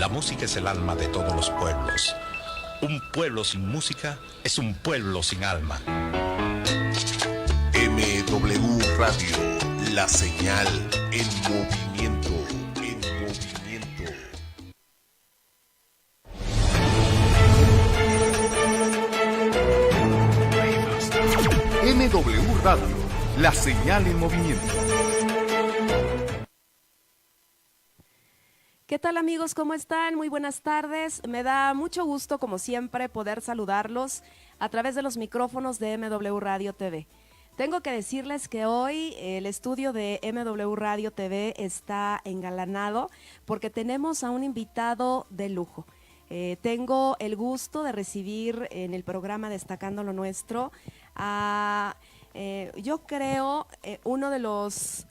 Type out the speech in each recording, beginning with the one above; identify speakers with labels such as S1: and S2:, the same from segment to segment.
S1: música es el alma de todos los pueblos. Un pueblo sin música es un pueblo sin alma.
S2: MW Radio, la señal en movimiento, en movimiento.
S3: MW Radio, la señal en movimiento.
S4: ¿Qué tal, amigos? ¿Cómo están? Muy buenas tardes. Me da mucho gusto, como siempre, poder saludarlos a través de los micrófonos de MW Radio TV. Tengo que decirles que hoy el estudio de MW Radio TV está engalanado porque tenemos a un invitado de lujo. Tengo el gusto de recibir en el programa Destacando lo Nuestro a, yo creo, uno de los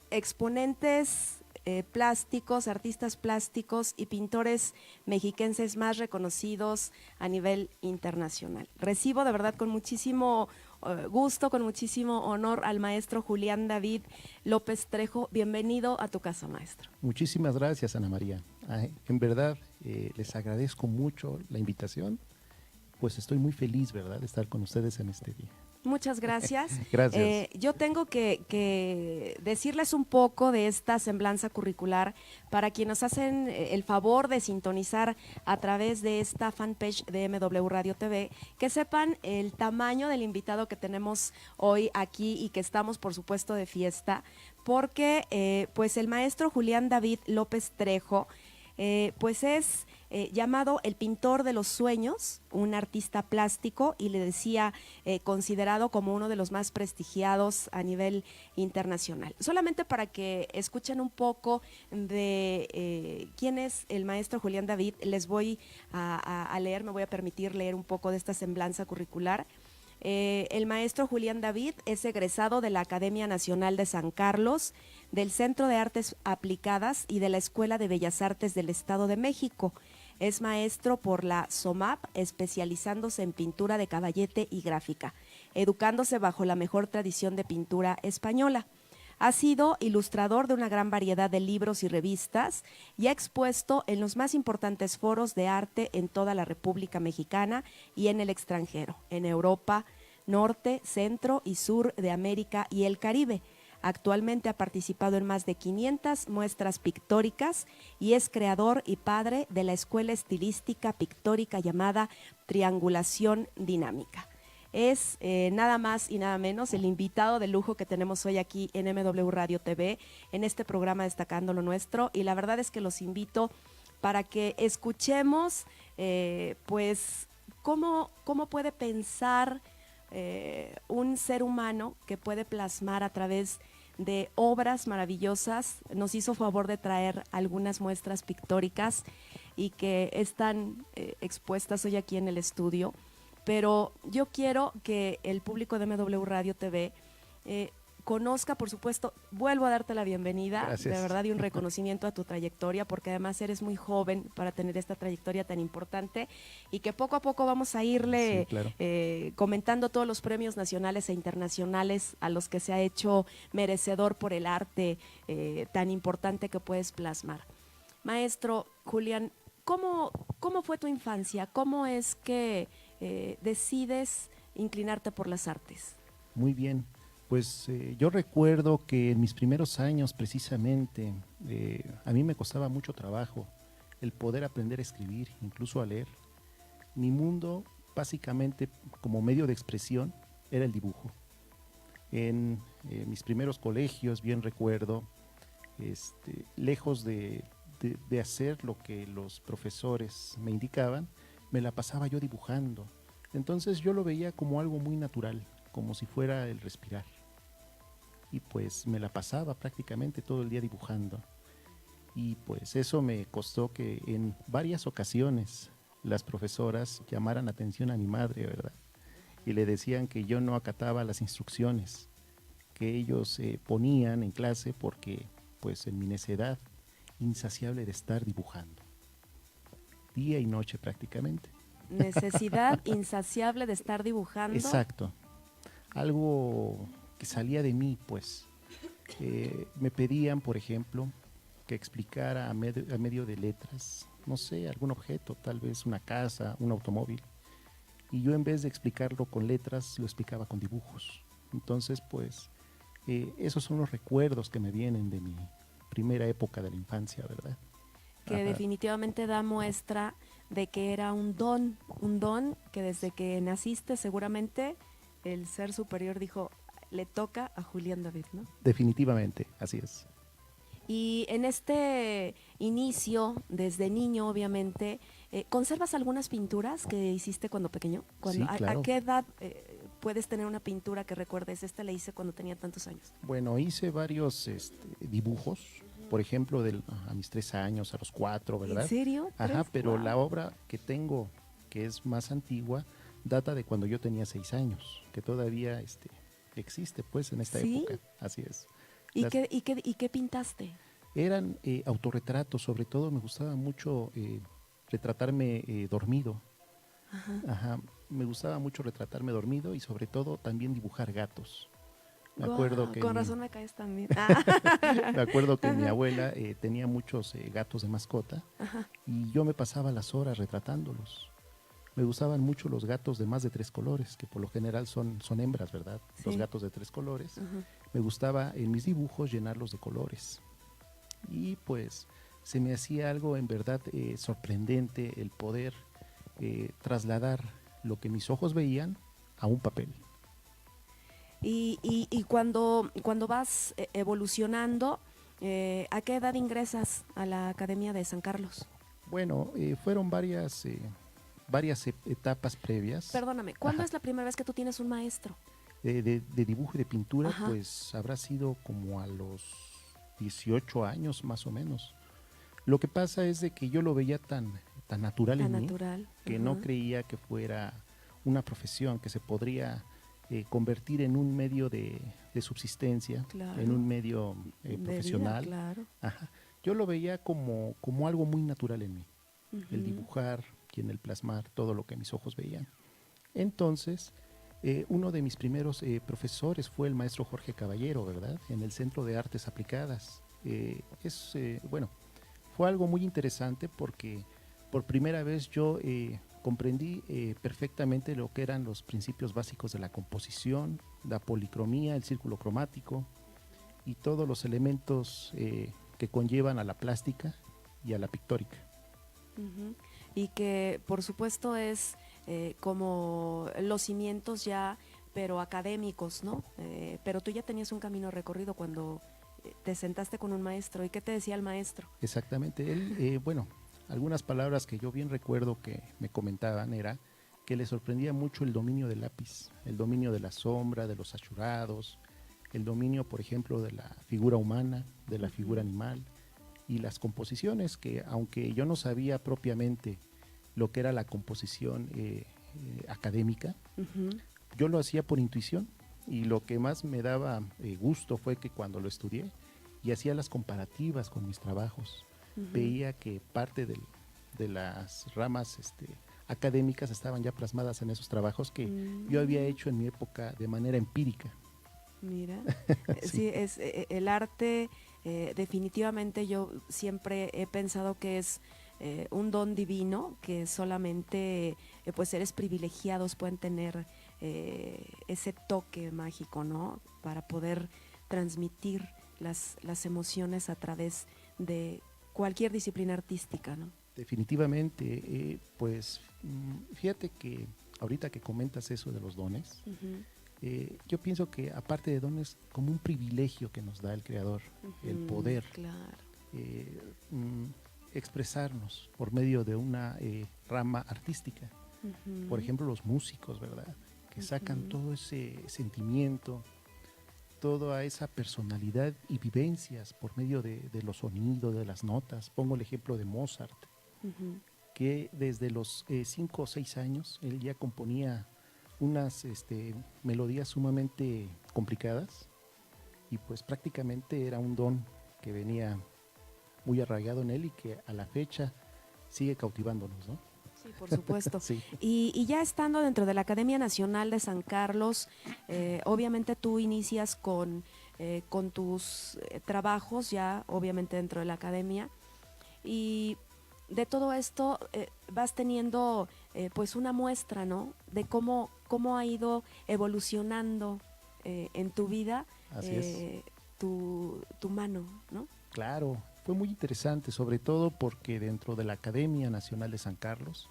S4: exponentes plásticos, artistas plásticos y pintores mexiquenses más reconocidos a nivel internacional. Recibo de verdad con muchísimo gusto, con muchísimo honor al maestro Julián David López Trejo. Bienvenido a tu casa, maestro.
S5: Muchísimas gracias, Ana María. En verdad, les agradezco mucho la invitación, pues estoy muy feliz, ¿verdad?, de estar con ustedes en este día.
S4: Muchas gracias.
S5: Gracias.
S4: Yo tengo que decirles un poco de esta semblanza curricular para quienes hacen el favor de sintonizar a través de esta fanpage de MW Radio TV, que sepan el tamaño del invitado que tenemos hoy aquí y que estamos, por supuesto, de fiesta, porque pues el maestro Julián David López Trejo pues es llamado el pintor de los sueños, un artista plástico, y le decía considerado como uno de los más prestigiados a nivel internacional. Solamente para que escuchen un poco de quién es el maestro Julián David, les voy a leer, me voy a permitir leer un poco de esta semblanza curricular. El maestro Julián David es egresado de la Academia Nacional de San Carlos, del Centro de Artes Aplicadas y de la Escuela de Bellas Artes del Estado de México. Es maestro por la SOMAP, especializándose en pintura de caballete y gráfica, educándose bajo la mejor tradición de pintura española. Ha sido ilustrador de una gran variedad de libros y revistas y ha expuesto en los más importantes foros de arte en toda la República Mexicana y en el extranjero, en Europa, Norte, Centro y Sur de América y el Caribe. Actualmente ha participado en más de 500 muestras pictóricas y es creador y padre de la escuela estilística pictórica llamada Triangulación Dinámica. Es nada más y nada menos el invitado de lujo que tenemos hoy aquí en MW Radio TV, en este programa Destacando lo Nuestro, y la verdad es que los invito para que escuchemos pues cómo puede pensar un ser humano que puede plasmar a través de obras maravillosas. Nos hizo favor de traer algunas muestras pictóricas y que están expuestas hoy aquí en el estudio. Pero yo quiero que el público de MW Radio TV conozca, por supuesto, vuelvo a darte la bienvenida.
S5: Gracias.
S4: De verdad, y un reconocimiento a tu trayectoria, porque además eres muy joven para tener esta trayectoria tan importante y que poco a poco vamos a irle
S5: Sí, claro.
S4: comentando todos los premios nacionales e internacionales a los que se ha hecho merecedor por el arte tan importante que puedes plasmar. Maestro Julián, ¿cómo fue tu infancia? ¿Cómo es que decides inclinarte por las artes?
S5: Muy bien. Pues yo recuerdo que en mis primeros años precisamente a mí me costaba mucho trabajo el poder aprender a escribir, incluso a leer. Mi mundo básicamente como medio de expresión era el dibujo. En mis primeros colegios, bien recuerdo, lejos de hacer lo que los profesores me indicaban, me la pasaba yo dibujando. Entonces yo lo veía como algo muy natural, como si fuera el respirar. Y pues me la pasaba prácticamente todo el día dibujando. Y pues eso me costó que en varias ocasiones las profesoras llamaran atención a mi madre, ¿verdad? Y le decían que yo no acataba las instrucciones que ellos ponían en clase porque pues en mi necedad insaciable de estar dibujando. Día y noche prácticamente.
S4: Necesidad insaciable de estar dibujando.
S5: Exacto. Algo que salía de mí, pues. Me pedían, por ejemplo, que explicara a medio de letras no sé, algún objeto, tal vez una casa, un automóvil. Y yo en vez de explicarlo con letras, lo explicaba con dibujos. Entonces, pues, esos son los recuerdos que me vienen de mi primera época de la infancia, ¿verdad?
S4: Que
S5: Ajá.
S4: definitivamente da muestra de que era un don que desde que naciste seguramente el ser superior dijo, le toca a Julián David, ¿no?
S5: Definitivamente, así es.
S4: Y en este inicio, desde niño obviamente, ¿conservas algunas pinturas que hiciste cuando pequeño?
S5: Sí, claro.
S4: ¿A qué edad puedes tener una pintura que recuerdes? Esta la hice cuando tenía tantos años.
S5: Bueno, hice varios dibujos, por ejemplo, a mis 3 años, a los 4, ¿verdad?
S4: ¿En serio?
S5: Ajá,
S4: ¿3?
S5: pero
S4: Wow.
S5: la obra que tengo, que es más antigua, data de cuando yo tenía 6 años, que todavía existe, pues, en esta
S4: ¿Sí?
S5: época. Así es.
S4: ¿Y
S5: Las-
S4: qué pintaste?
S5: Eran autorretratos, sobre todo me gustaba mucho retratarme dormido. Ajá, me gustaba mucho retratarme dormido y sobre todo también dibujar gatos. Me acuerdo
S4: Guau,
S5: que
S4: con
S5: mi-
S4: razón me caes también.
S5: Me acuerdo que mi abuela tenía muchos gatos de mascota y yo me pasaba las horas retratándolos. Me gustaban mucho los gatos de más de 3 colores, que por lo general son hembras, ¿verdad? Los
S4: Sí.
S5: gatos de 3 colores. Me gustaba en mis dibujos llenarlos de colores. Y pues se me hacía algo en verdad sorprendente el poder trasladar lo que mis ojos veían a un papel.
S4: Y cuando vas evolucionando, ¿a qué edad ingresas a la Academia de San Carlos?
S5: Bueno, fueron varias etapas previas.
S4: Perdóname, ¿cuándo
S5: Ajá.
S4: es la primera vez que tú tienes un maestro?
S5: De dibujo y de pintura,
S4: Ajá.
S5: pues habrá sido como a los 18 años más o menos. Lo que pasa es de que yo lo veía tan natural
S4: Tan
S5: en mí
S4: natural.
S5: que no
S4: Ajá.
S5: creía que fuera una profesión que se podría convertir en un medio de subsistencia,
S4: Claro.
S5: en un medio
S4: De vida,
S5: profesional.
S4: claro.
S5: Ajá. Yo lo veía como algo muy natural en mí, el
S4: Ujú.
S5: dibujar y en el plasmar todo lo que mis ojos veían. Entonces, uno de mis primeros profesores fue el maestro Jorge Caballero, ¿verdad? En el Centro de Artes Aplicadas. Bueno, fue algo muy interesante porque por primera vez yo comprendí perfectamente lo que eran los principios básicos de la composición, la policromía, el círculo cromático y todos los elementos que conllevan a la plástica y a la pictórica.
S4: Ujú. Y que por supuesto es como los cimientos ya, pero académicos, ¿no? Pero tú ya tenías un camino recorrido cuando te sentaste con un maestro. ¿Y qué te decía el maestro?
S5: Exactamente. Él, bueno, algunas palabras que yo bien recuerdo que me comentaban era que le sorprendía mucho el dominio del lápiz, el dominio de la sombra, de los achurados, el dominio, por ejemplo, de la figura humana, de la figura animal y las composiciones que, aunque yo no sabía propiamente lo que era la composición académica,
S4: Ujú.
S5: yo lo hacía por intuición y lo que más me daba gusto fue que cuando lo estudié y hacía las comparativas con mis trabajos, veía que parte de las ramas académicas estaban ya plasmadas en esos trabajos que yo había hecho en mi época de manera empírica.
S4: Mira, sí, es el arte, definitivamente yo siempre he pensado que es un don divino que solamente pues seres privilegiados pueden tener ese toque mágico, ¿no? Para poder transmitir las emociones a través de cualquier disciplina artística, ¿no?
S5: Definitivamente, pues fíjate que ahorita que comentas eso de los dones, yo pienso que aparte de dones, como un privilegio que nos da el Creador, el poder
S4: Claro.
S5: expresarnos por medio de una rama artística. Por ejemplo, los músicos, ¿verdad? Que sacan todo ese sentimiento, toda esa personalidad y vivencias por medio de los sonidos, de las notas. Pongo el ejemplo de Mozart, que desde los 5 o 6 años él ya componía unas melodías sumamente complicadas y pues prácticamente era un don que venía muy arraigado en él y que a la fecha sigue cautivándonos, ¿no?
S4: Sí, por supuesto.
S5: Sí.
S4: Y ya estando dentro de la Academia Nacional de San Carlos, obviamente tú inicias con tus trabajos ya, obviamente dentro de la academia. Y de todo esto vas teniendo pues una muestra, ¿no? De cómo ha ido evolucionando en tu vida tu mano, ¿no?
S5: Claro, fue muy interesante, sobre todo porque dentro de la Academia Nacional de San Carlos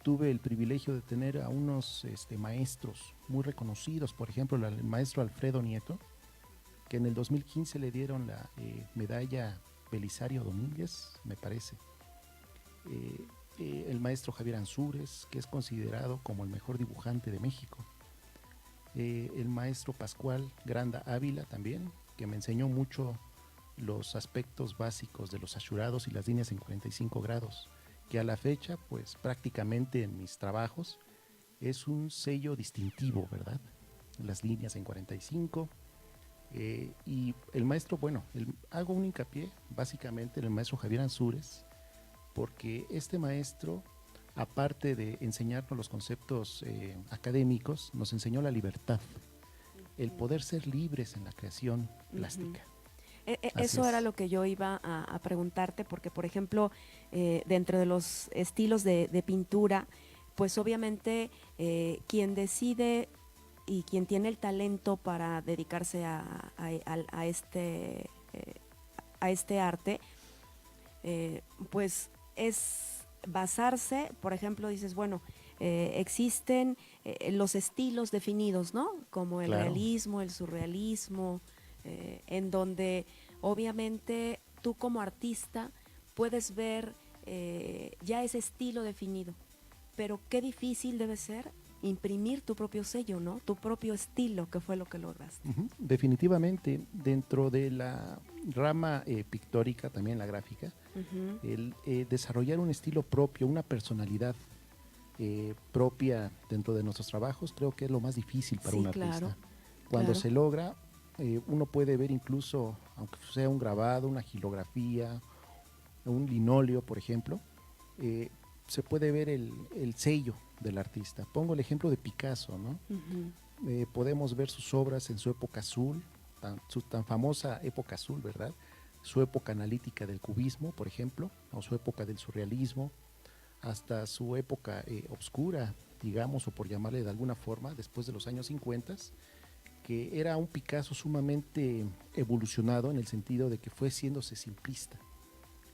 S5: tuve el privilegio de tener a unos maestros muy reconocidos, por ejemplo el maestro Alfredo Nieto, que en el 2015 le dieron la medalla Belisario Domínguez, me parece. El maestro Javier Ansúrez, que es considerado como el mejor dibujante de México. El maestro Pascual Granda Ávila también, que me enseñó mucho los aspectos básicos de los ashurados y las líneas en 45 grados, que a la fecha, pues prácticamente en mis trabajos, es un sello distintivo, ¿verdad? Las líneas en 45. Y el maestro, bueno, hago un hincapié básicamente en el maestro Javier Ansúrez, porque este maestro, aparte de enseñarnos los conceptos académicos, nos enseñó la libertad, el poder ser libres en la creación plástica.
S4: Eso era lo que yo iba a preguntarte, porque por ejemplo, dentro de los estilos de pintura, pues obviamente quien decide y quien tiene el talento para dedicarse a este arte, pues es basarse, por ejemplo, dices, bueno, existen los estilos definidos, ¿no? Como el realismo, el surrealismo, en donde obviamente tú como artista puedes ver ya ese estilo definido, pero qué difícil debe ser imprimir tu propio sello, ¿no? Tu propio estilo, que fue lo que lograste.
S5: Definitivamente, dentro de la rama pictórica, también la gráfica, el desarrollar un estilo propio, una personalidad propia dentro de nuestros trabajos, creo que es lo más difícil para un artista. Cuando se logra, uno puede ver incluso, aunque sea un grabado, una gilografía, un linóleo, por ejemplo, se puede ver el sello del artista. Pongo el ejemplo de Picasso, ¿no? Podemos ver sus obras en su época azul, su tan famosa época azul, ¿verdad? Su época analítica del cubismo, por ejemplo, o su época del surrealismo, hasta su época obscura, digamos, o por llamarle de alguna forma, después de los años 50, que era un Picasso sumamente evolucionado en el sentido de que fue siéndose simplista.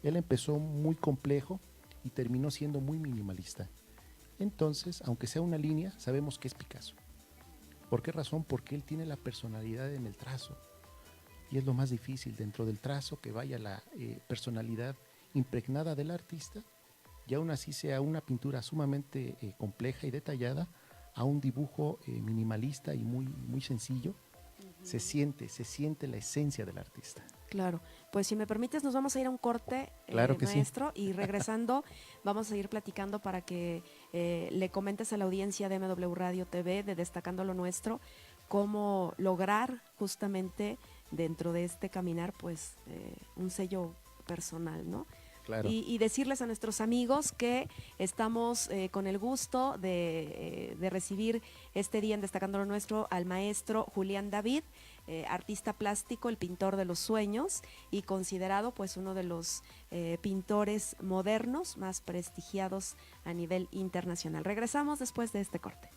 S5: Él empezó muy complejo y terminó siendo muy minimalista. Entonces, aunque sea una línea, sabemos que es Picasso. ¿Por qué razón? Porque él tiene la personalidad en el trazo. Y es lo más difícil dentro del trazo, que vaya la personalidad impregnada del artista, y aún así sea una pintura sumamente compleja y detallada, a un dibujo minimalista y muy sencillo. Se siente la esencia del artista.
S4: Claro, pues si me permites nos vamos a ir a un corte,
S5: claro que
S4: maestro,
S5: sí.
S4: Y regresando vamos a seguir platicando para que le comentes a la audiencia de MW Radio TV, de Destacando lo Nuestro, cómo lograr justamente dentro de este caminar pues un sello personal, ¿no?
S5: Claro.
S4: Y decirles a nuestros amigos que estamos con el gusto de recibir este día en Destacando lo Nuestro al maestro Julián David, artista plástico, el pintor de los sueños y considerado pues uno de los pintores modernos más prestigiados a nivel internacional. Regresamos después de este corte.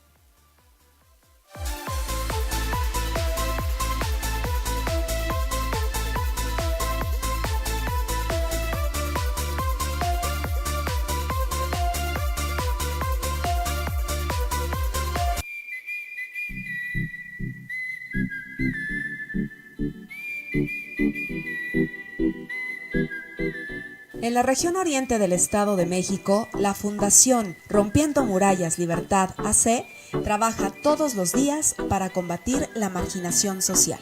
S4: En la región oriente del Estado de México, la Fundación Rompiendo Murallas Libertad AC trabaja todos los días para combatir la marginación social.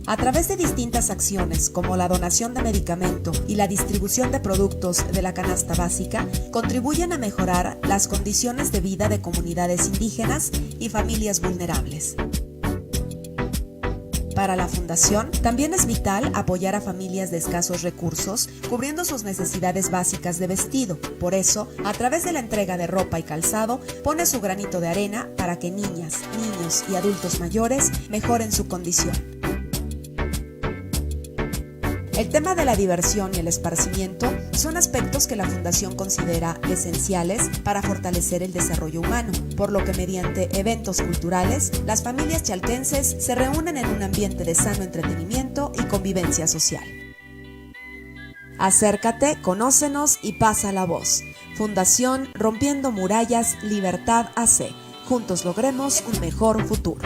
S4: A través de distintas acciones como la donación de medicamento y la distribución de productos de la canasta básica, contribuyen a mejorar las condiciones de vida de comunidades indígenas y familias vulnerables. Para la Fundación, también es vital apoyar a familias de escasos recursos, cubriendo sus necesidades básicas de vestido. Por eso, a través de la entrega de ropa y calzado, pone su granito de arena para que niñas, niños y adultos mayores mejoren su condición.
S6: El tema de la diversión y el esparcimiento son aspectos que la Fundación considera esenciales para fortalecer el desarrollo humano, por lo que mediante eventos culturales, las familias chaltenses se reúnen en un ambiente de sano entretenimiento y convivencia social. Acércate, conócenos y pasa la voz. Fundación Rompiendo Murallas Libertad AC. Juntos logremos un mejor futuro.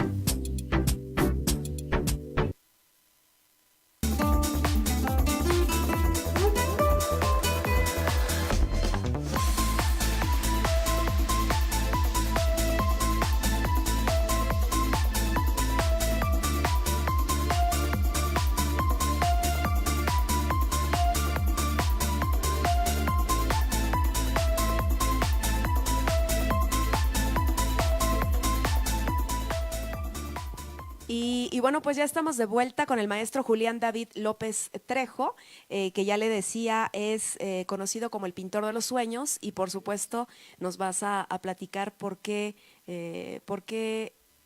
S4: Y bueno, pues ya estamos de vuelta con el maestro Julián David López Trejo, que ya le decía es conocido como el pintor de los sueños, y por supuesto nos vas a platicar por qué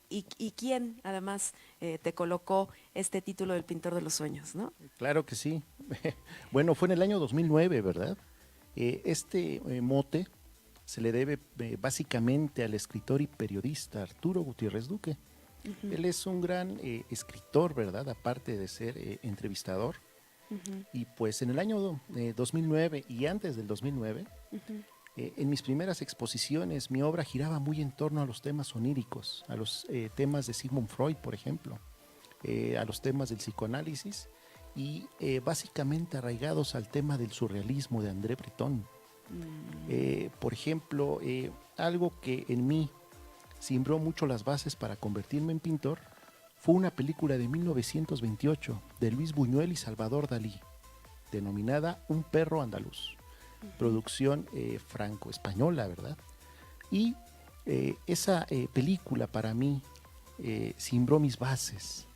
S4: y quién además te colocó este título del pintor de los sueños, ¿no?
S5: Claro que sí. Bueno, fue en el año 2009, ¿verdad? Este mote se le debe básicamente al escritor y periodista Arturo Gutiérrez Duque. Él es un gran escritor, ¿verdad? Aparte de ser entrevistador. Y pues en el año 2009 y antes del 2009, en mis primeras exposiciones, mi obra giraba muy en torno a los temas oníricos, a los temas de Sigmund Freud, por ejemplo, a los temas del psicoanálisis y básicamente arraigados al tema del surrealismo de André Breton. Por ejemplo, algo que en mí sembró mucho las bases para convertirme en pintor fue una película de 1928 de Luis Buñuel y Salvador Dalí, denominada Un perro andaluz, producción franco-española, ¿verdad? Y esa película para mí sembró mis bases,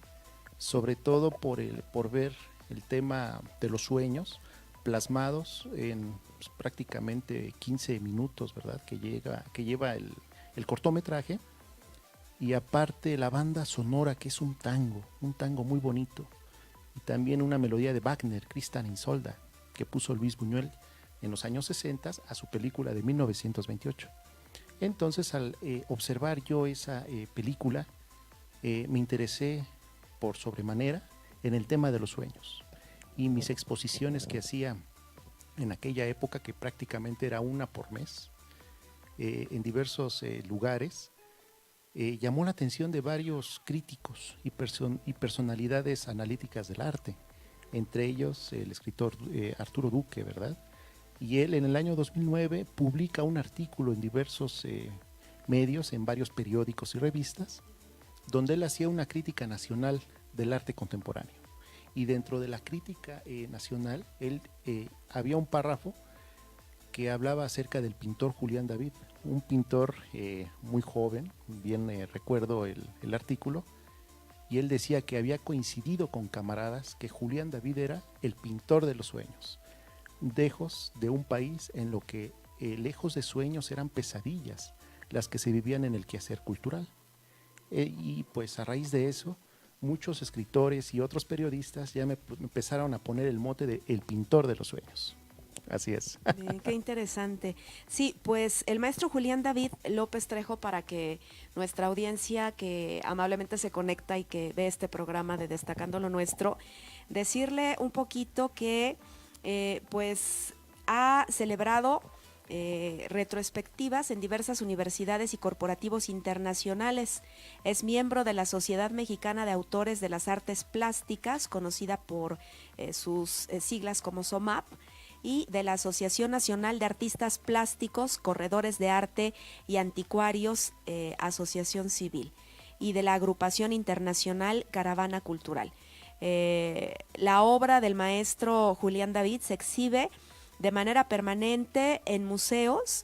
S5: sobre todo por ver el tema de los sueños plasmados en pues, prácticamente 15 minutos, ¿verdad? Que lleva el cortometraje, y aparte la banda sonora, que es un tango muy bonito, y también una melodía de Wagner, Tristan e Isolda, que puso Luis Buñuel en los años 60 a su película de 1928. Entonces, al observar yo esa película, me interesé por sobremanera en el tema de los sueños, y mis exposiciones que hacía en aquella época, que prácticamente era una por mes, en diversos lugares, llamó la atención de varios críticos y personalidades analíticas del arte, entre ellos el escritor Arturo Duque, ¿verdad? Y él en el año 2009 publica un artículo en diversos medios, en varios periódicos y revistas, donde él hacía una crítica nacional del arte contemporáneo. Y dentro de la crítica nacional, él había un párrafo que hablaba acerca del pintor Julián David, un pintor muy joven, bien recuerdo el artículo, y él decía que había coincidido con camaradas que Julián David era el pintor de los sueños, lejos de un país en lo que lejos de sueños eran pesadillas las que se vivían en el quehacer cultural. Y pues a raíz de eso, muchos escritores y otros periodistas ya me empezaron a poner el mote de el pintor de los sueños. Así es.
S4: Bien, qué interesante. Sí, pues el maestro Julián David López Trejo, para que nuestra audiencia que amablemente se conecta y que ve este programa de Destacando lo Nuestro, decirle un poquito que pues ha celebrado retrospectivas en diversas universidades y corporativos internacionales. Es miembro de la Sociedad Mexicana de Autores de las Artes Plásticas, conocida por sus siglas como SOMAP, y de la Asociación Nacional de Artistas Plásticos, Corredores de Arte y Anticuarios, Asociación Civil, y de la Agrupación Internacional Caravana Cultural. La obra del maestro Julián David se exhibe de manera permanente en museos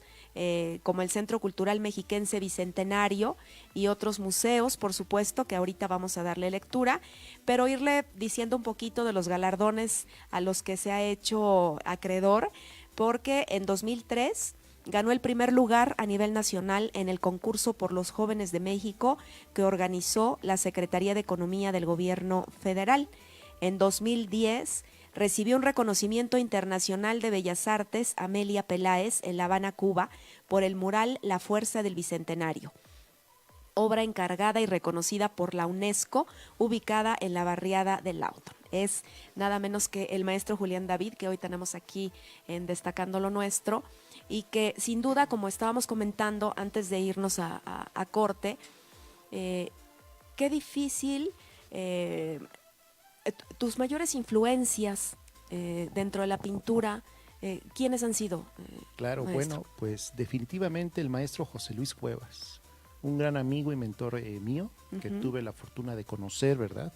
S4: como el Centro Cultural Mexiquense Bicentenario y otros museos, por supuesto, que ahorita vamos a darle lectura, pero irle diciendo un poquito de los galardones a los que se ha hecho acreedor, porque en 2003 ganó el primer lugar a nivel nacional en el concurso por los jóvenes de México que organizó la Secretaría de Economía del Gobierno Federal. En 2010 recibió un reconocimiento internacional de Bellas Artes Amelia Peláez en La Habana, Cuba, por el mural La Fuerza del Bicentenario, obra encargada y reconocida por la UNESCO, ubicada en la barriada de Lawton. Es nada menos que el maestro Julián David, que hoy tenemos aquí en Destacando lo Nuestro, y que sin duda, como estábamos comentando antes de irnos a corte, qué difícil, tus mayores influencias dentro de la pintura, ¿quiénes han sido?
S5: Claro,
S4: Maestro.
S5: bueno, pues definitivamente el maestro José Luis Cuevas, un gran amigo y mentor mío, que tuve la fortuna de conocer, ¿verdad?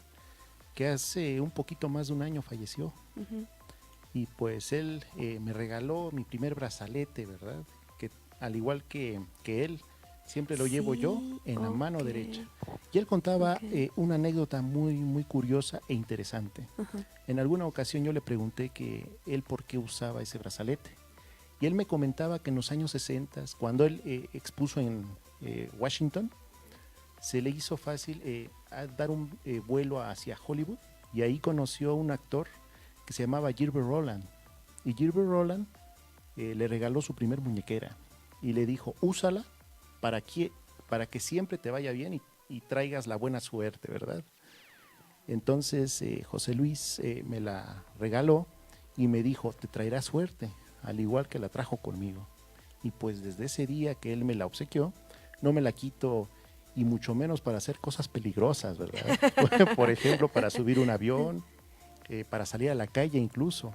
S5: Que hace un poquito más de un año falleció. Y pues él me regaló mi primer brazalete, ¿verdad? Que al igual que él, siempre lo llevo yo en la mano derecha. Y él contaba una anécdota muy curiosa e interesante. En alguna ocasión yo le pregunté que él por qué usaba ese brazalete. Y él me comentaba que en los años 60, cuando él expuso en Washington, se le hizo fácil dar un vuelo hacia Hollywood, y ahí conoció a un actor que se llamaba Gilbert Roland. Y Gilbert Roland le regaló su primer muñequera y le dijo, úsala para que siempre te vaya bien y traigas la buena suerte, ¿verdad? Entonces José Luis me la regaló y me dijo, te traerá suerte, al igual que la trajo conmigo. Y pues desde ese día que él me la obsequió, no me la quito, y mucho menos para hacer cosas peligrosas, ¿verdad? Por ejemplo, para subir un avión, para salir a la calle incluso,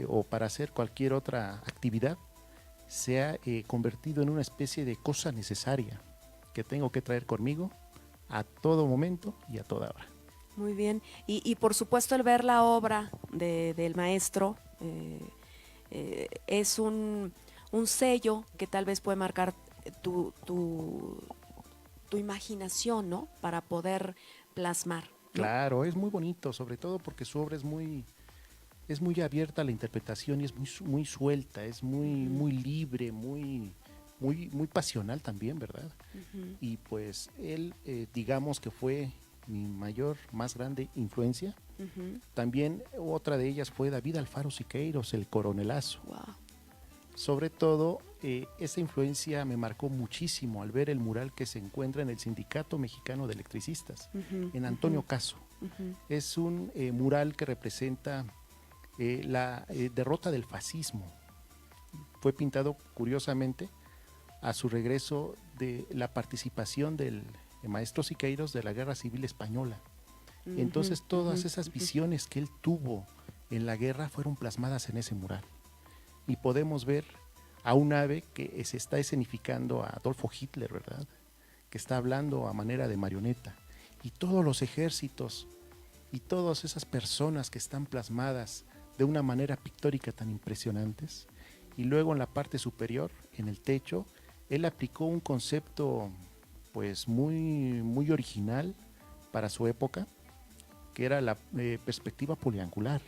S5: o para hacer cualquier otra actividad, se ha convertido en una especie de cosa necesaria que tengo que traer conmigo a todo momento y a toda hora.
S4: Muy bien. Y por supuesto el ver la obra del maestro es un sello que tal vez puede marcar tu imaginación, ¿no? Para poder plasmar, ¿no?
S5: Claro, es muy bonito, sobre todo porque su obra es muy abierta a la interpretación y es muy suelta, es muy libre, muy pasional también, ¿verdad? Y pues él, digamos que fue mi más grande influencia. También otra de ellas fue David Alfaro Siqueiros, el Coronelazo.
S4: Wow.
S5: Sobre todo, esa influencia me marcó muchísimo al ver el mural que se encuentra en el Sindicato Mexicano de Electricistas, en Antonio Caso. Es un mural que representa la derrota del fascismo. Fue pintado, curiosamente, a su regreso de la participación del maestro Siqueiros de la Guerra Civil Española. Entonces, todas esas visiones que él tuvo en la guerra fueron plasmadas en ese mural. Y podemos ver a un ave que se está escenificando a Adolfo Hitler, ¿verdad? Que está hablando a manera de marioneta. Y todos los ejércitos y todas esas personas que están plasmadas de una manera pictórica tan impresionantes. Y luego en la parte superior, en el techo, él aplicó un concepto pues muy original para su época, que era la perspectiva poliangular,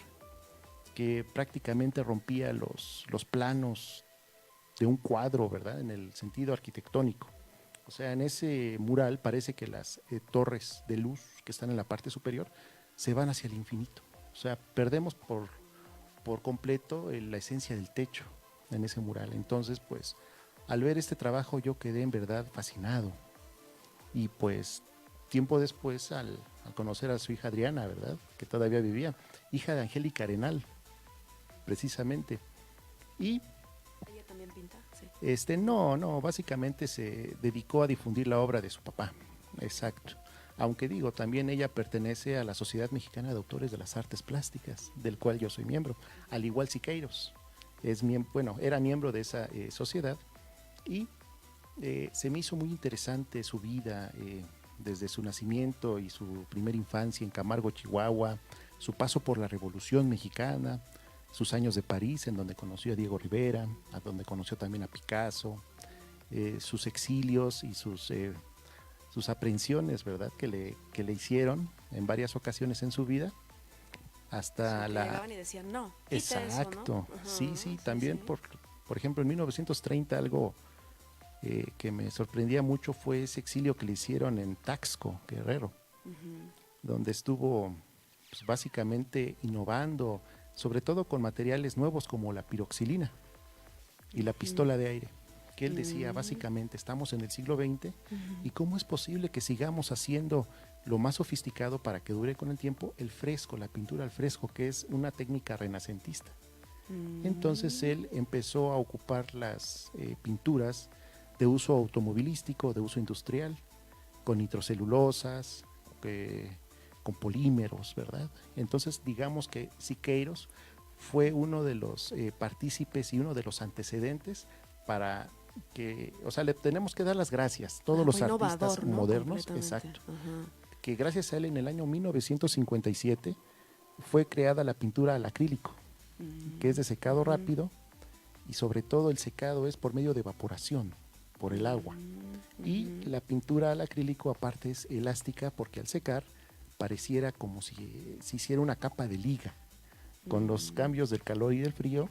S5: que prácticamente rompía los planos de un cuadro, ¿verdad? En el sentido arquitectónico. O sea, en ese mural parece que las torres de luz que están en la parte superior se van hacia el infinito. O sea, perdemos por completo la esencia del techo en ese mural. Entonces, pues, al ver este trabajo yo quedé en verdad fascinado. Y pues, tiempo después, al conocer a su hija Adriana, ¿verdad? Que todavía vivía, hija de Angélica Arenal, precisamente. Y
S4: ¿Ella también pinta? Sí.
S5: no, básicamente se dedicó a difundir la obra de su papá. Exacto. Aunque digo, también ella pertenece a la Sociedad Mexicana de Autores de las Artes Plásticas, del cual yo soy miembro, al igual Siqueiros. Era miembro de esa sociedad, y se me hizo muy interesante su vida, desde su nacimiento y su primera infancia en Camargo, Chihuahua, su paso por la Revolución Mexicana, sus años de París, en donde conoció a Diego Rivera, a donde conoció también a Picasso, sus exilios y sus aprehensiones, ¿verdad? Que le hicieron en varias ocasiones en su vida, hasta
S4: Sí,
S5: la...
S4: llegaban y decían, no, quita
S5: Exacto,
S4: eso, ¿no?
S5: sí, también sí. Por ejemplo, en 1930 algo que me sorprendía mucho fue ese exilio que le hicieron en Taxco, Guerrero, donde estuvo pues, básicamente innovando, sobre todo con materiales nuevos como la piroxilina y la pistola de aire, que él decía básicamente estamos en el siglo XX y cómo es posible que sigamos haciendo lo más sofisticado para que dure con el tiempo el fresco, la pintura al fresco, que es una técnica renacentista. Entonces él empezó a ocupar las pinturas de uso automovilístico, de uso industrial, con nitrocelulosas, con polímeros, ¿verdad? Entonces digamos que Siqueiros fue uno de los partícipes y uno de los antecedentes para que, o sea, le tenemos que dar las gracias, todos los artistas modernos, exacto, que gracias a él en el año 1957 fue creada la pintura al acrílico, que es de secado rápido y sobre todo el secado es por medio de evaporación, por el agua. Y la pintura al acrílico aparte es elástica porque al secar pareciera como si se hiciera una capa de liga. Con los cambios del calor y del frío,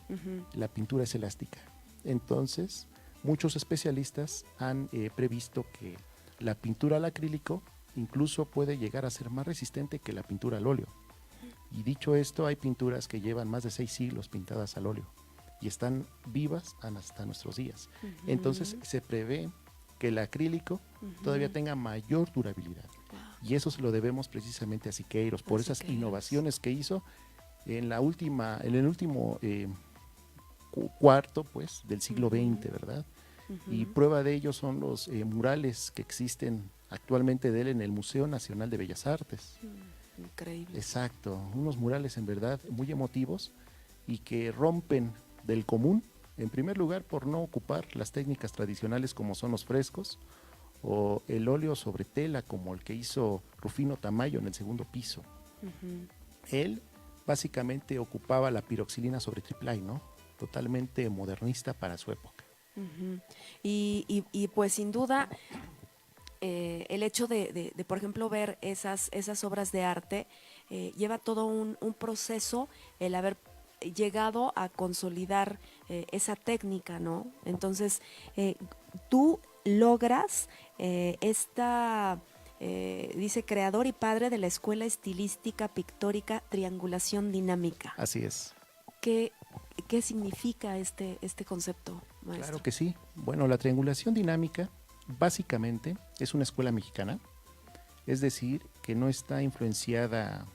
S5: la pintura es elástica. Entonces, muchos especialistas han previsto que la pintura al acrílico incluso puede llegar a ser más resistente que la pintura al óleo. Y dicho esto, hay pinturas que llevan más de 6 siglos pintadas al óleo y están vivas hasta nuestros días. Entonces, se prevé que el acrílico todavía tenga mayor durabilidad. Y eso se lo debemos precisamente a Siqueiros, por esas innovaciones que hizo en el último cuarto pues, del siglo XX, ¿verdad? Y prueba de ello son los murales que existen actualmente de él en el Museo Nacional de Bellas Artes.
S4: Increíble.
S5: Exacto, unos murales en verdad muy emotivos y que rompen del común, en primer lugar por no ocupar las técnicas tradicionales como son los frescos o el óleo sobre tela como el que hizo Rufino Tamayo en el segundo piso. Él básicamente ocupaba la piroxilina sobre triplay, ¿no? Totalmente modernista para su época.
S4: Y pues sin duda el hecho de, por ejemplo, ver esas obras de arte lleva todo un proceso el haber llegado a consolidar esa técnica, ¿no? Entonces, tú logras dice creador y padre de la escuela estilística pictórica Triangulación Dinámica.
S5: Así es.
S4: ¿Qué significa este concepto, maestro?
S5: Claro que sí. Bueno, la triangulación dinámica básicamente es una escuela mexicana, es decir, que no está influenciada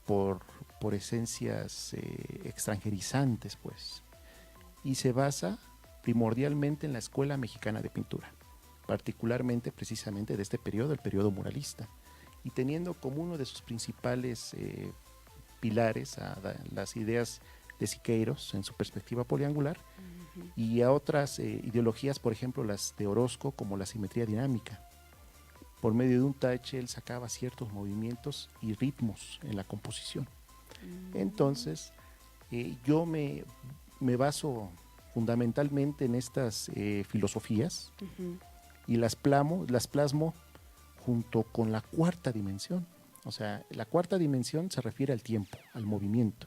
S5: por esencias extranjerizantes, pues, y se basa primordialmente en la Escuela Mexicana de Pintura, particularmente precisamente de este periodo, el periodo muralista, y teniendo como uno de sus principales pilares a las ideas de Siqueiros en su perspectiva poliangular y a otras ideologías, por ejemplo las de Orozco, como la simetría dinámica. Por medio de un tache él sacaba ciertos movimientos y ritmos en la composición. Entonces yo me baso fundamentalmente en estas filosofías y las plasmo junto con la cuarta dimensión. O sea, la cuarta dimensión se refiere al tiempo, al movimiento.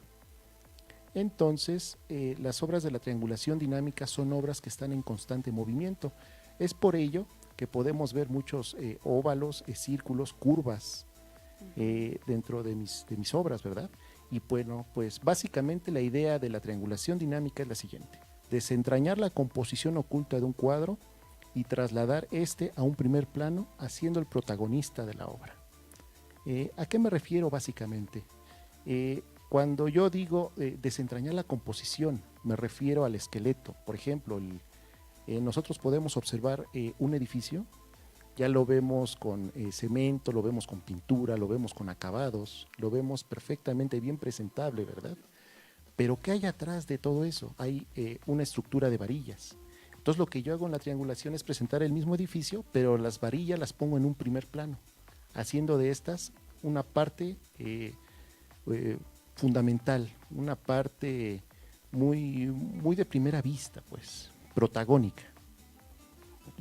S5: Entonces, las obras de la triangulación dinámica son obras que están en constante movimiento. Es por ello que podemos ver muchos óvalos, círculos, curvas dentro de mis obras, ¿verdad? Y bueno, pues básicamente la idea de la triangulación dinámica es la siguiente: desentrañar la composición oculta de un cuadro y trasladar este a un primer plano, haciendo el protagonista de la obra. ¿A qué me refiero básicamente? Cuando yo digo desentrañar la composición, me refiero al esqueleto. Por ejemplo, nosotros podemos observar un edificio, ya lo vemos con cemento, lo vemos con pintura, lo vemos con acabados, lo vemos perfectamente bien presentable, ¿verdad? Pero ¿qué hay atrás de todo eso? Hay una estructura de varillas. Entonces lo que yo hago en la triangulación es presentar el mismo edificio, pero las varillas las pongo en un primer plano, haciendo de estas una parte fundamental, una parte muy de primera vista, pues, protagónica.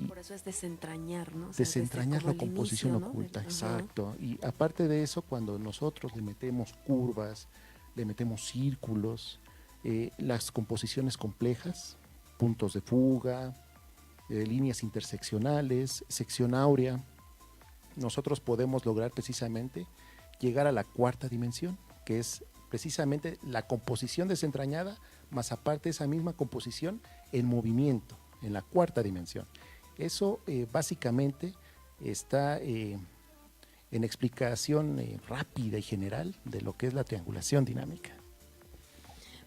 S4: Por eso es desentrañar, ¿no? O sea,
S5: desentrañar la composición
S4: inicio, ¿no?
S5: oculta, exacto. Y aparte de eso, cuando nosotros le metemos curvas, le metemos círculos, las composiciones complejas, puntos de fuga, líneas interseccionales, sección áurea, nosotros podemos lograr precisamente llegar a la cuarta dimensión, que es precisamente la composición desentrañada, más aparte esa misma composición en movimiento, en la cuarta dimensión. Eso básicamente está en explicación rápida y general de lo que es la triangulación dinámica.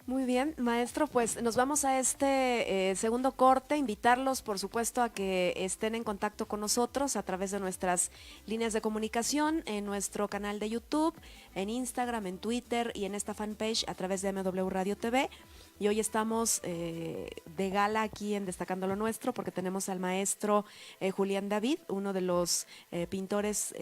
S4: Muy bien, maestro, pues nos vamos a este segundo corte, invitarlos por supuesto a que estén en contacto con nosotros a través de nuestras líneas de comunicación, en nuestro canal de YouTube, en Instagram, en Twitter y en esta fanpage a través de MW Radio TV. Y hoy estamos de gala aquí en Destacando lo Nuestro porque tenemos al maestro Julián David, uno de los pintores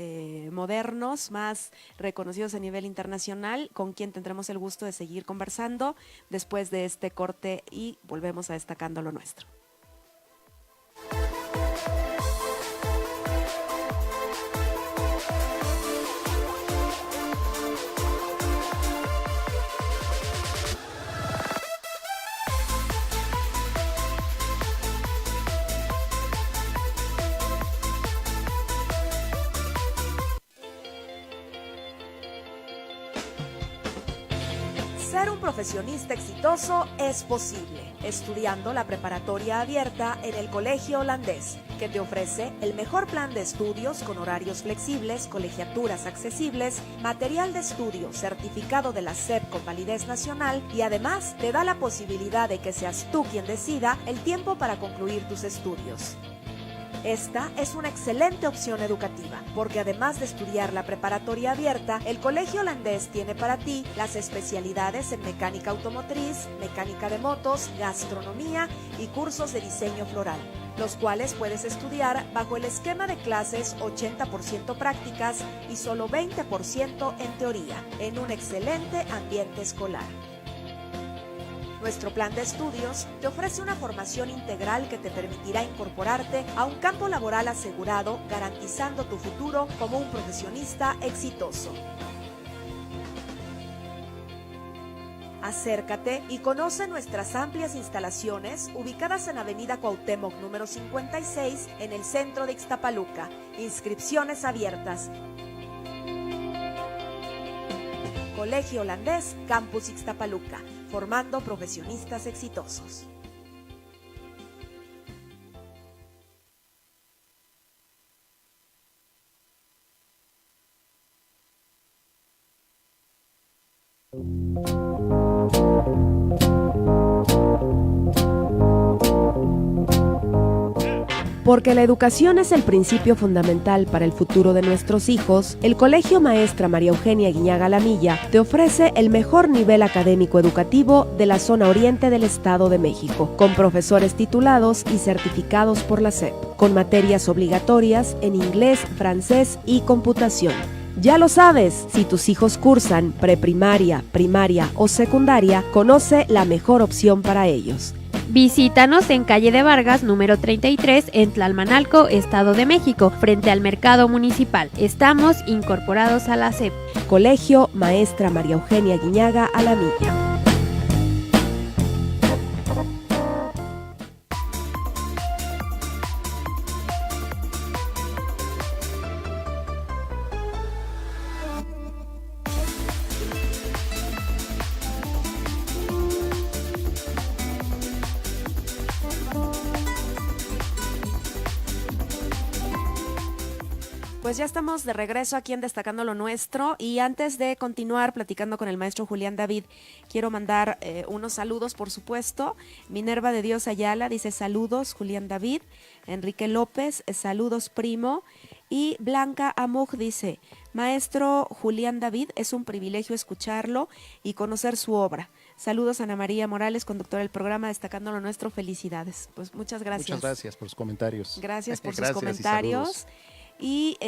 S4: modernos más reconocidos a nivel internacional, con quien tendremos el gusto de seguir conversando después de este corte y volvemos a Destacando lo Nuestro.
S6: Ser un profesionista exitoso es posible, estudiando la preparatoria abierta en el Colegio Holandés, que te ofrece el mejor plan de estudios con horarios flexibles, colegiaturas accesibles, material de estudio certificado de la SEP con validez nacional y además te da la posibilidad de que seas tú quien decida el tiempo para concluir tus estudios. Esta es una excelente opción educativa, porque además de estudiar la preparatoria abierta, el Colegio Holandés tiene para ti las especialidades en mecánica automotriz, mecánica de motos, gastronomía y cursos de diseño floral, los cuales puedes estudiar bajo el esquema de clases 80% prácticas y solo 20% en teoría, en un excelente ambiente escolar. Nuestro plan de estudios te ofrece una formación integral que te permitirá incorporarte a un campo laboral asegurado, garantizando tu futuro como un profesionista exitoso. Acércate y conoce nuestras amplias instalaciones ubicadas en Avenida Cuauhtémoc número 56 en el centro de Ixtapaluca. Inscripciones abiertas. Colegio Holandés, Campus Ixtapaluca, formando profesionistas exitosos.
S4: Porque la educación es el principio fundamental para el futuro de nuestros hijos, el Colegio Maestra María Eugenia Guiñaga Lamilla te ofrece el mejor nivel académico educativo de la zona oriente del Estado de México, con profesores titulados y certificados por la SEP, con materias obligatorias en inglés, francés y computación. Ya lo sabes, si tus hijos cursan preprimaria, primaria o secundaria, conoce la mejor opción para ellos.
S7: Visítanos en calle de Vargas, número 33, en Tlalmanalco, Estado de México, frente al Mercado Municipal. Estamos incorporados a la SEP.
S4: Colegio Maestra María Eugenia Guiñaga Lamilla. Pues ya estamos de regreso aquí en Destacando lo Nuestro y antes de continuar platicando con el maestro Julián David, quiero mandar unos saludos, por supuesto. Minerva de Dios Ayala dice saludos Julián David, Enrique López, saludos primo, y Blanca Amuj dice, maestro Julián David, es un privilegio escucharlo y conocer su obra. Saludos Ana María Morales, conductora del programa Destacando lo Nuestro, felicidades. Pues muchas gracias.
S5: Muchas gracias por sus comentarios.
S4: Gracias por sus
S5: Gracias
S4: comentarios. Y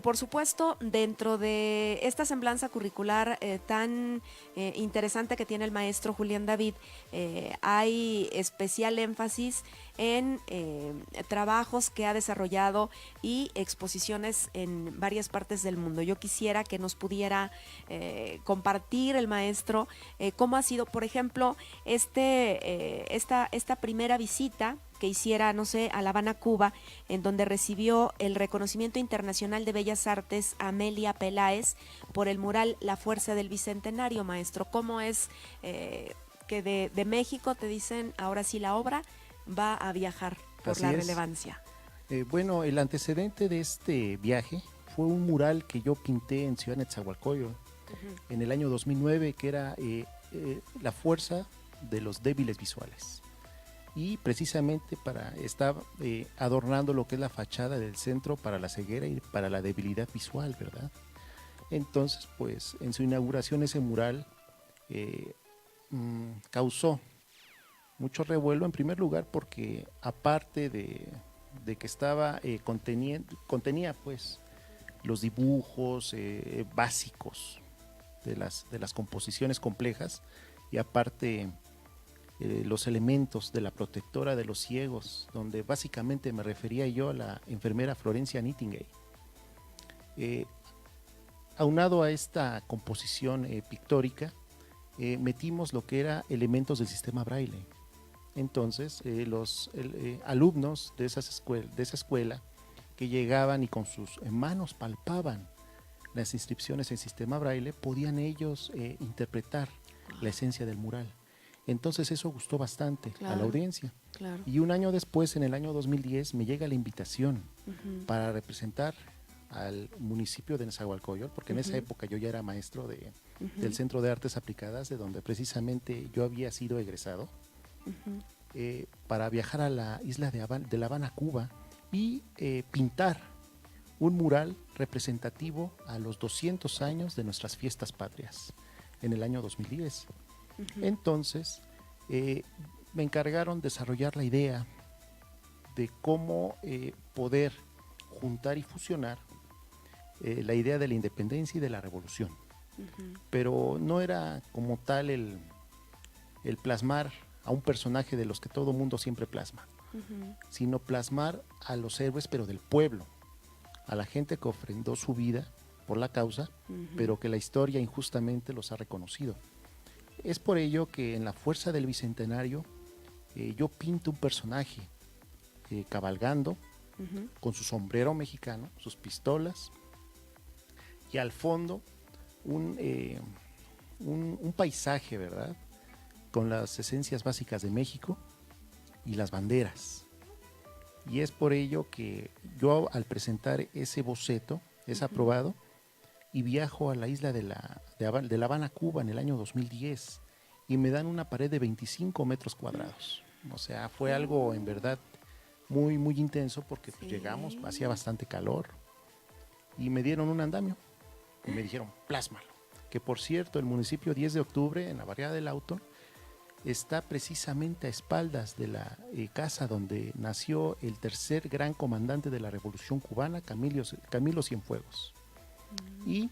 S4: por supuesto, dentro de esta semblanza curricular tan interesante que tiene el maestro Julián David, hay especial énfasis en trabajos que ha desarrollado y exposiciones en varias partes del mundo. Yo quisiera que nos pudiera compartir el maestro cómo ha sido, por ejemplo, esta primera visita que hiciera, no sé, a La Habana, Cuba, en donde recibió el reconocimiento internacional de Bellas Artes Amelia Peláez por el mural La Fuerza del Bicentenario, maestro. ¿Cómo es que de México te dicen, ahora sí la obra va a viajar por
S5: Así
S4: la
S5: es.
S4: relevancia?
S5: Bueno, el antecedente de este viaje fue un mural que yo pinté en Ciudad Nezahualcóyotl en el año 2009, que era la fuerza de los débiles visuales. Y precisamente estaba adornando lo que es la fachada del Centro para la Ceguera y para la Debilidad Visual, ¿verdad? Entonces, pues en su inauguración ese mural causó mucho revuelo, en primer lugar porque aparte de que estaba contenía pues los dibujos básicos de las composiciones complejas, y aparte los elementos de la protectora de los ciegos, donde básicamente me refería yo a la enfermera Florencia Nightingale. Aunado a esta composición pictórica, metimos lo que era elementos del sistema Braille. Entonces, los alumnos de esa escuela que llegaban y con sus manos palpaban las inscripciones en sistema Braille, podían ellos interpretar la esencia del mural. Entonces eso gustó bastante a la audiencia.
S4: Claro.
S5: Y un año después, en el año 2010, me llega la invitación para representar al municipio de Nezahualcóyotl, porque en esa época yo ya era maestro del Centro de Artes Aplicadas, de donde precisamente yo había sido egresado, para viajar a la isla de La Habana, Cuba, y pintar un mural representativo a los 200 años de nuestras fiestas patrias, en el año 2010. Entonces, me encargaron desarrollar la idea de cómo poder juntar y fusionar la idea de la independencia y de la revolución. Pero no era como tal el plasmar a un personaje de los que todo mundo siempre plasma, sino plasmar a los héroes, pero del pueblo, a la gente que ofrendó su vida por la causa, pero que la historia injustamente los ha reconocido. Es por ello que en La Fuerza del Bicentenario yo pinto un personaje cabalgando con su sombrero mexicano, sus pistolas, y al fondo un paisaje, ¿verdad?, con las esencias básicas de México y las banderas. Y es por ello que yo, al presentar ese boceto, es aprobado, y viajo a la isla de La Habana, Cuba, en el año 2010, y me dan una pared de 25 metros cuadrados. O sea, fue algo en verdad muy, muy intenso, porque pues, llegamos, hacía bastante calor, y me dieron un andamio, y me dijeron, plásmalo. Que por cierto, el municipio 10 de octubre, en la barriada del Auto, está precisamente a espaldas de la casa donde nació el tercer gran comandante de la Revolución Cubana, Camilo Cienfuegos. Y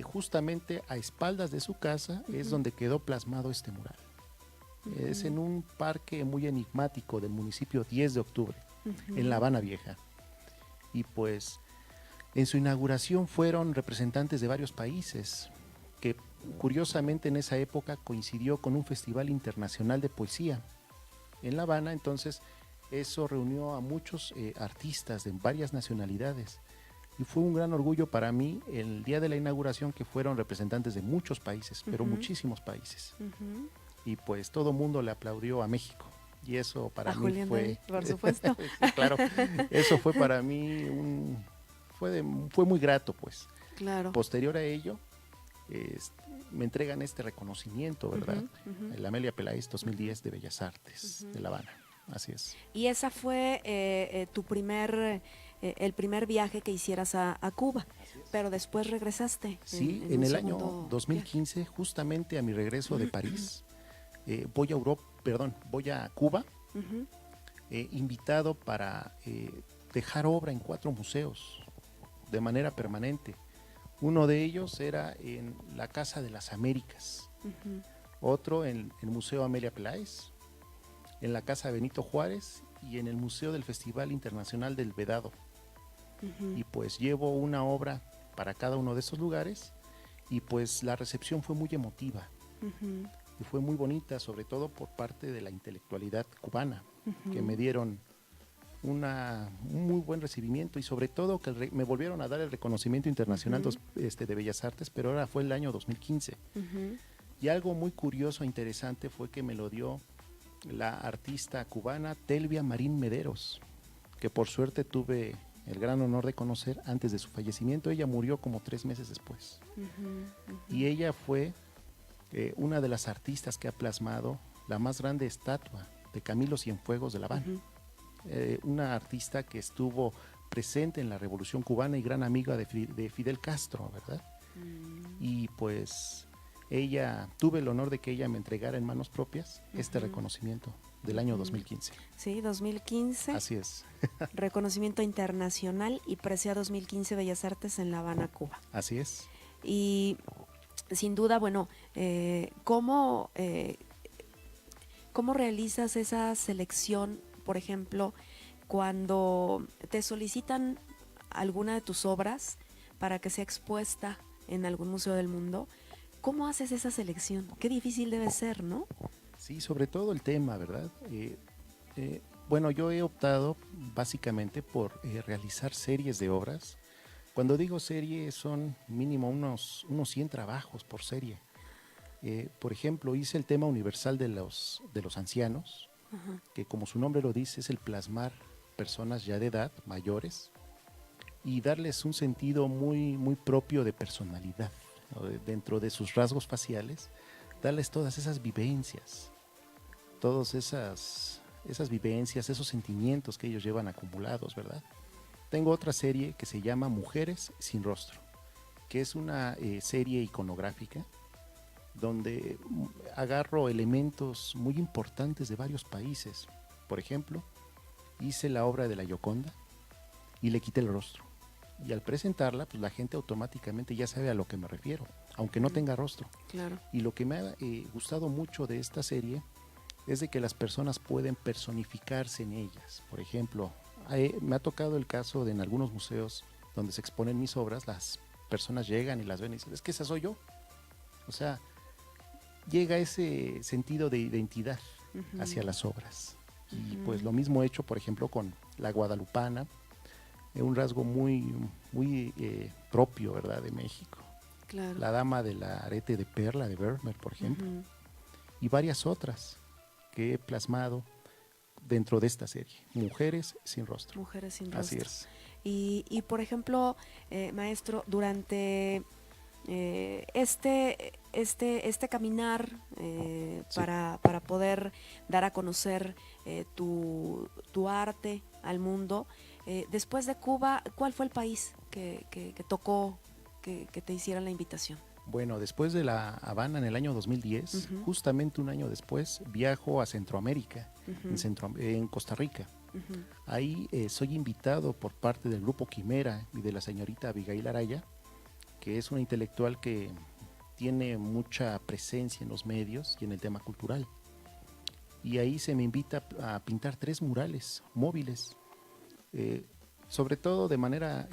S5: justamente a espaldas de su casa es donde quedó plasmado este mural. Es en un parque muy enigmático del municipio 10 de octubre, en La Habana Vieja. Y pues en su inauguración fueron representantes de varios países, que curiosamente en esa época coincidió con un festival internacional de poesía en La Habana. Entonces eso reunió a muchos artistas de varias nacionalidades, y fue un gran orgullo para mí el día de la inauguración que fueron representantes de muchos países, pero muchísimos países, y pues todo mundo le aplaudió a México, y eso para mí
S4: Julián
S5: fue,
S4: David, por supuesto.
S5: sí, claro, eso fue para mí fue muy grato, pues.
S4: Claro.
S5: Posterior a ello, me entregan este reconocimiento, ¿verdad? El Amelia Peláez 2010 de Bellas Artes de La Habana. Así es.
S4: Y esa fue el primer viaje que hicieras a Cuba, pero después regresaste.
S5: Sí,
S4: en
S5: en
S4: un
S5: el año
S4: segundo
S5: 2015, justamente a mi regreso de París, voy a Cuba, invitado para dejar obra en 4 museos de manera permanente. Uno de ellos era en la Casa de las Américas, otro en el Museo Amelia Peláez, en la Casa Benito Juárez y en el Museo del Festival Internacional del Vedado. Y pues llevo una obra para cada uno de esos lugares, y pues la recepción fue muy emotiva y fue muy bonita, sobre todo por parte de la intelectualidad cubana, que me dieron un muy buen recibimiento y sobre todo que me volvieron a dar el reconocimiento internacional de Bellas Artes, pero ahora fue el año 2015. Y algo muy curioso e interesante fue que me lo dio la artista cubana Telvia Marín Mederos, que por suerte tuve el gran honor de conocer antes de su fallecimiento. Ella murió como 3 meses después. Y ella fue una de las artistas que ha plasmado la más grande estatua de Camilo Cienfuegos de La Habana. Una artista que estuvo presente en la Revolución Cubana y gran amiga de Fidel Castro, ¿verdad? Y pues tuve el honor de que ella me entregara en manos propias este reconocimiento del año 2015.
S4: Sí, 2015.
S5: Así es.
S4: Reconocimiento internacional y Presea 2015 Bellas Artes en La Habana, Cuba.
S5: Así es.
S4: Y sin duda, bueno, ¿cómo realizas esa selección, por ejemplo, cuando te solicitan alguna de tus obras para que sea expuesta en algún museo del mundo? ¿Cómo haces esa selección? Qué difícil debe ser, ¿no?
S5: Sí, sobre todo el tema, ¿verdad? Bueno, yo he optado básicamente por realizar series de obras. Cuando digo serie son mínimo unos 100 trabajos por serie. Por ejemplo, hice el tema universal de los ancianos, que como su nombre lo dice, es el plasmar personas ya de edad, mayores, y darles un sentido muy, muy propio de personalidad, ¿no? Dentro de sus rasgos faciales, darles todas esas vivencias, todas esas vivencias, esos sentimientos que ellos llevan acumulados, ¿verdad? Tengo otra serie que se llama Mujeres sin Rostro, que es una serie iconográfica donde agarro elementos muy importantes de varios países. Por ejemplo, hice la obra de la Gioconda y le quité el rostro. Y al presentarla, pues la gente automáticamente ya sabe a lo que me refiero, aunque no tenga rostro.
S4: Claro.
S5: Y lo que me ha gustado mucho de esta serie es de que las personas pueden personificarse en ellas. Por ejemplo, me ha tocado el caso de en algunos museos donde se exponen mis obras, las personas llegan y las ven y dicen, es que esa soy yo. O sea, llega ese sentido de identidad hacia las obras. Y pues lo mismo he hecho, por ejemplo, con la guadalupana, un rasgo muy, muy propio, ¿verdad?, de México.
S4: Claro.
S5: La dama del arete de perla de Vermeer, por ejemplo. Y varias otras que he plasmado dentro de esta serie, Mujeres sin Rostro.
S4: Mujeres sin Rostro.
S5: Así es.
S4: Y por ejemplo, maestro, durante este caminar
S5: Sí.
S4: para poder dar a conocer tu arte al mundo, después de Cuba, ¿cuál fue el país que tocó que te hicieran la invitación?
S5: Bueno, después de La Habana en el año 2010, justamente un año después, viajo a Centroamérica, en Costa Rica. Ahí soy invitado por parte del Grupo Quimera y de la señorita Abigail Araya, que es una intelectual que tiene mucha presencia en los medios y en el tema cultural. Y ahí se me invita a pintar 3 murales móviles, sobre todo de manera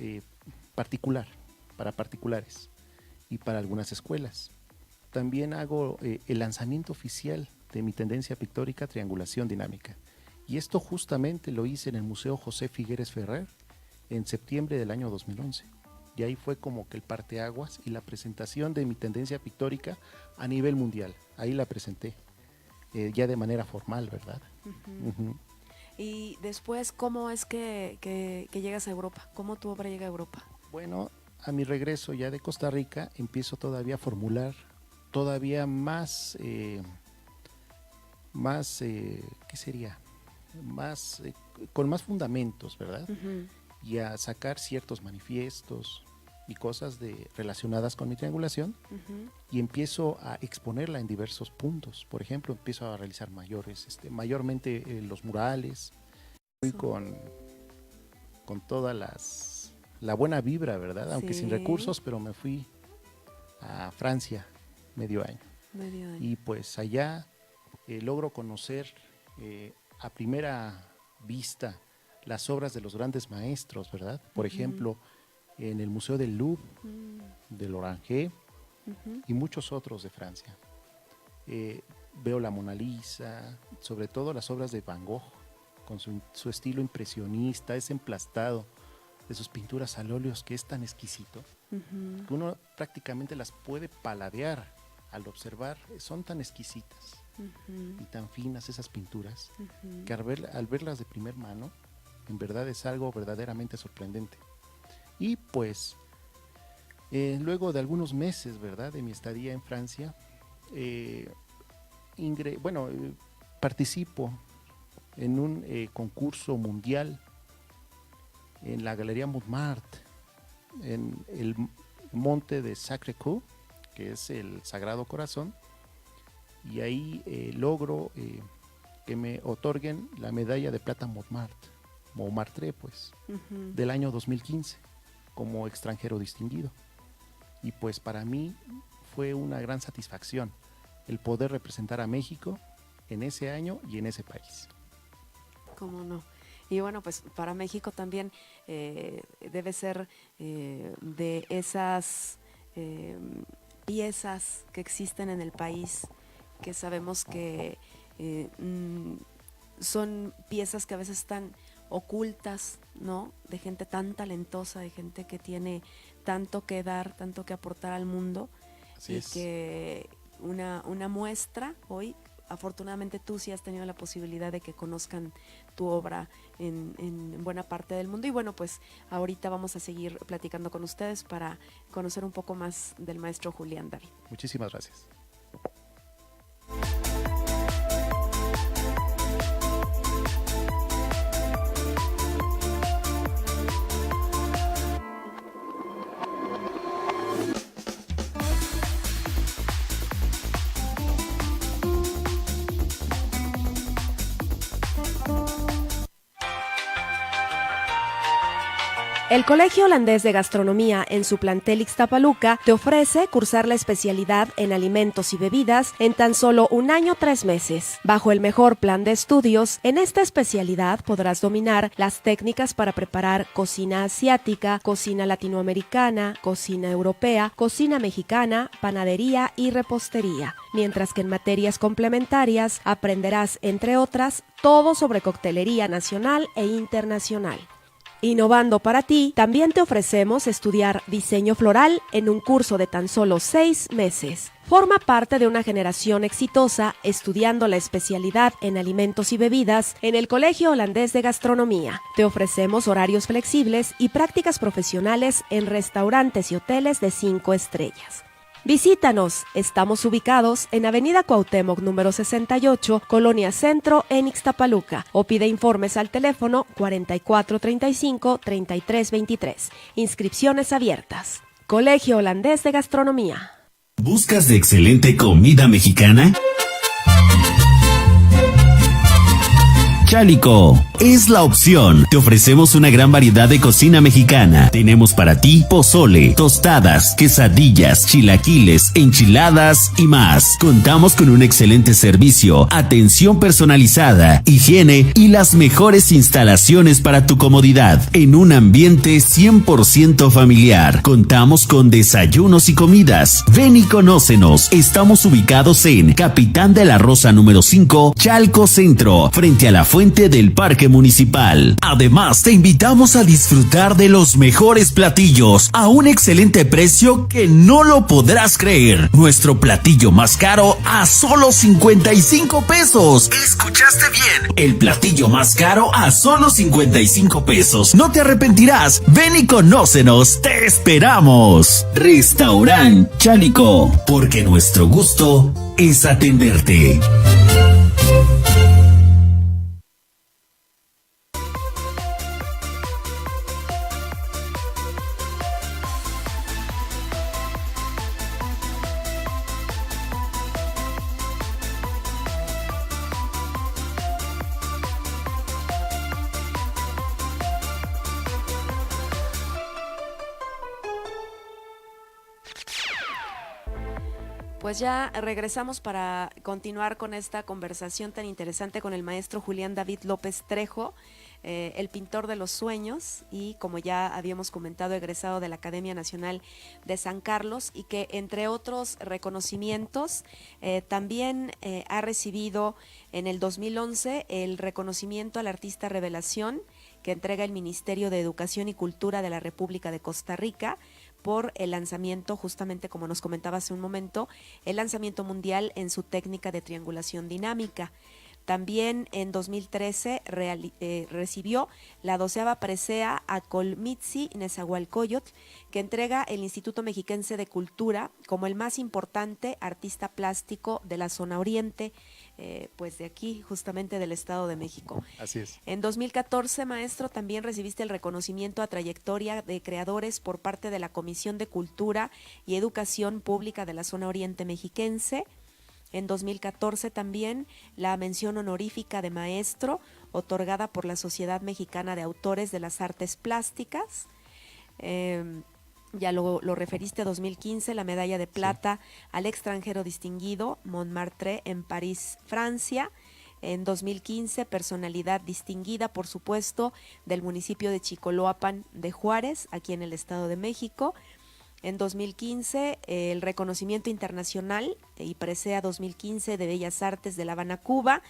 S5: particular, para particulares y para algunas escuelas. También hago el lanzamiento oficial de mi tendencia pictórica Triangulación Dinámica. Y esto justamente lo hice en el Museo José Figueres Ferrer en septiembre del año 2011. Y ahí fue como que el parteaguas y la presentación de mi tendencia pictórica a nivel mundial. Ahí la presenté, ya de manera formal, ¿verdad?
S4: Y después, ¿cómo es que llegas a Europa? ¿Cómo tu obra llega a Europa?
S5: Bueno, a mi regreso ya de Costa Rica, empiezo todavía a formular todavía más, ¿qué sería? Más, con más fundamentos, ¿verdad? Y a sacar ciertos manifiestos y cosas relacionadas con mi triangulación, y empiezo a exponerla en diversos puntos. Por ejemplo, empiezo a realizar mayormente los murales, fui con toda la buena vibra, ¿verdad? Aunque sin recursos, pero me fui a Francia medio año. Y pues allá logro conocer a primera vista las obras de los grandes maestros, ¿verdad? Por ejemplo, en el Museo del Louvre, del Orange y muchos otros de Francia. Veo la Mona Lisa, sobre todo las obras de Van Gogh, con su estilo impresionista, ese emplastado de sus pinturas al óleo que es tan exquisito, que uno prácticamente las puede paladear al observar, son tan exquisitas y tan finas esas pinturas, que al verlas de primer mano, en verdad es algo verdaderamente sorprendente. Y pues, luego de algunos meses, ¿verdad?, de mi estadía en Francia, participo en un concurso mundial en la Galería Montmartre, en el monte de Sacré-Cœur, que es el Sagrado Corazón, y ahí logro que me otorguen la medalla de plata Montmartre, pues, del año 2015, como extranjero distinguido. Y pues para mí fue una gran satisfacción el poder representar a México en ese año y en ese país.
S4: ¿Cómo no? Y bueno, pues para México también debe ser de esas piezas que existen en el país, que sabemos que son piezas que a veces están ocultas, ¿no? De gente tan talentosa, de gente que tiene tanto que dar, tanto que aportar al mundo. Así es. Que una muestra hoy, afortunadamente tú sí has tenido la posibilidad de que conozcan tu obra en buena parte del mundo. Y bueno, pues ahorita vamos a seguir platicando con ustedes para conocer un poco más del maestro Julián David.
S5: Muchísimas gracias.
S4: El Colegio Holandés de Gastronomía en su plantel Ixtapaluca te ofrece cursar la especialidad en alimentos y bebidas en tan solo 1 año 3 meses. Bajo el mejor plan de estudios, en esta especialidad podrás dominar las técnicas para preparar cocina asiática, cocina latinoamericana, cocina europea, cocina mexicana, panadería y repostería. Mientras que en materias complementarias aprenderás, entre otras, todo sobre coctelería nacional e internacional. Innovando para ti, también te ofrecemos estudiar diseño floral en un curso de tan solo 6 meses. Forma parte de una generación exitosa estudiando la especialidad en alimentos y bebidas en el Colegio Holandés de Gastronomía. Te ofrecemos horarios flexibles y prácticas profesionales en restaurantes y hoteles de 5 estrellas. Visítanos, estamos ubicados en Avenida Cuauhtémoc número 68, Colonia Centro, en Ixtapaluca, o pide informes al teléfono 4435-3323. Inscripciones abiertas. Colegio Holandés de Gastronomía.
S8: ¿Buscas de excelente comida mexicana? Chálico es la opción. Te ofrecemos una gran variedad de cocina mexicana. Tenemos para ti pozole, tostadas, quesadillas, chilaquiles, enchiladas y más. Contamos con un excelente servicio, atención personalizada, higiene y las mejores instalaciones para tu comodidad en un ambiente 100% familiar. Contamos con desayunos y comidas. Ven y conócenos. Estamos ubicados en Capitán de la Rosa número 5, Chalco Centro, frente a la fuente del Parque Municipal. Además, te invitamos a disfrutar de los mejores platillos a un excelente precio que no lo podrás creer. Nuestro platillo más caro a solo 55 pesos. ¿Escuchaste bien? El platillo más caro a solo 55 pesos. No te arrepentirás. Ven y conócenos. Te esperamos. Restaurant Chálico, porque nuestro gusto es atenderte.
S4: Pues ya regresamos para continuar con esta conversación tan interesante con el maestro Julián David López Trejo. el pintor de los sueños y, como ya habíamos comentado, egresado de la Academia Nacional de San Carlos, y que entre otros reconocimientos también ha recibido en el 2011 el reconocimiento al artista revelación que entrega el Ministerio de Educación y Cultura de la República de Costa Rica por el lanzamiento, justamente como nos comentaba hace un momento, el lanzamiento mundial en su técnica de triangulación dinámica. También en 2013 recibió la 12ª presea a Colmitzi Nezahualcóyotl, que entrega el Instituto Mexiquense de Cultura como el más importante artista plástico de la zona oriente, pues de aquí, justamente del Estado de México.
S5: Así es.
S4: En 2014, maestro, también recibiste el reconocimiento a trayectoria de creadores por parte de la Comisión de Cultura y Educación Pública de la zona oriente mexiquense. En 2014 también la mención honorífica de maestro, otorgada por la Sociedad Mexicana de Autores de las Artes Plásticas. Ya lo referiste, 2015, la medalla de plata al extranjero distinguido, Montmartre, en París, Francia. En 2015, personalidad distinguida, por supuesto, del municipio de Chicoloapan de Juárez, aquí en el Estado de México. En 2015, el reconocimiento internacional y presea 2015 de Bellas Artes de La Habana, Cuba.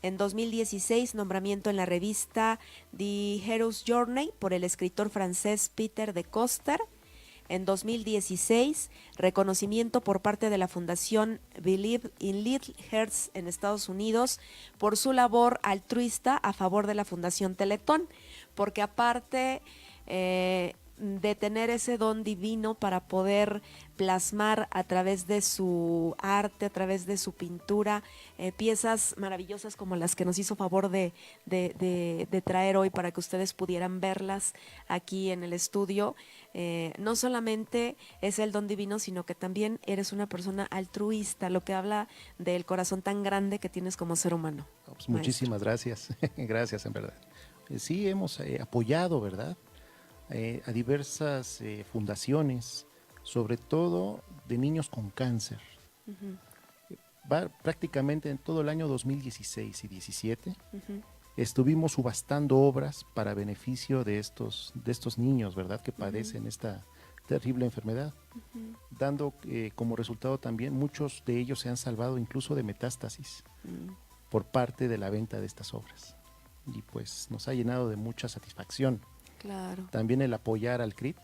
S4: En 2016, nombramiento en la revista The Hero's Journey por el escritor francés Peter de Coster. En 2016, reconocimiento por parte de la Fundación Believe in Little Hearts en Estados Unidos por su labor altruista a favor de la Fundación Teletón, porque aparte de tener ese don divino para poder plasmar a través de su arte, a través de su pintura, piezas maravillosas como las que nos hizo favor de traer hoy para que ustedes pudieran verlas aquí en el estudio. No solamente es el don divino, sino que también eres una persona altruista, lo que habla del corazón tan grande que tienes como ser humano.
S5: Pues muchísimas gracias, gracias en verdad. Sí, hemos apoyado, ¿verdad?, a diversas fundaciones, sobre todo de niños con cáncer. Va prácticamente en todo el año 2016 y 17 estuvimos subastando obras para beneficio de estos niños, ¿verdad?, que padecen esta terrible enfermedad, dando como resultado también muchos de ellos se han salvado incluso de metástasis por parte de la venta de estas obras, y pues nos ha llenado de mucha satisfacción.
S4: Claro.
S5: También el apoyar al CRIT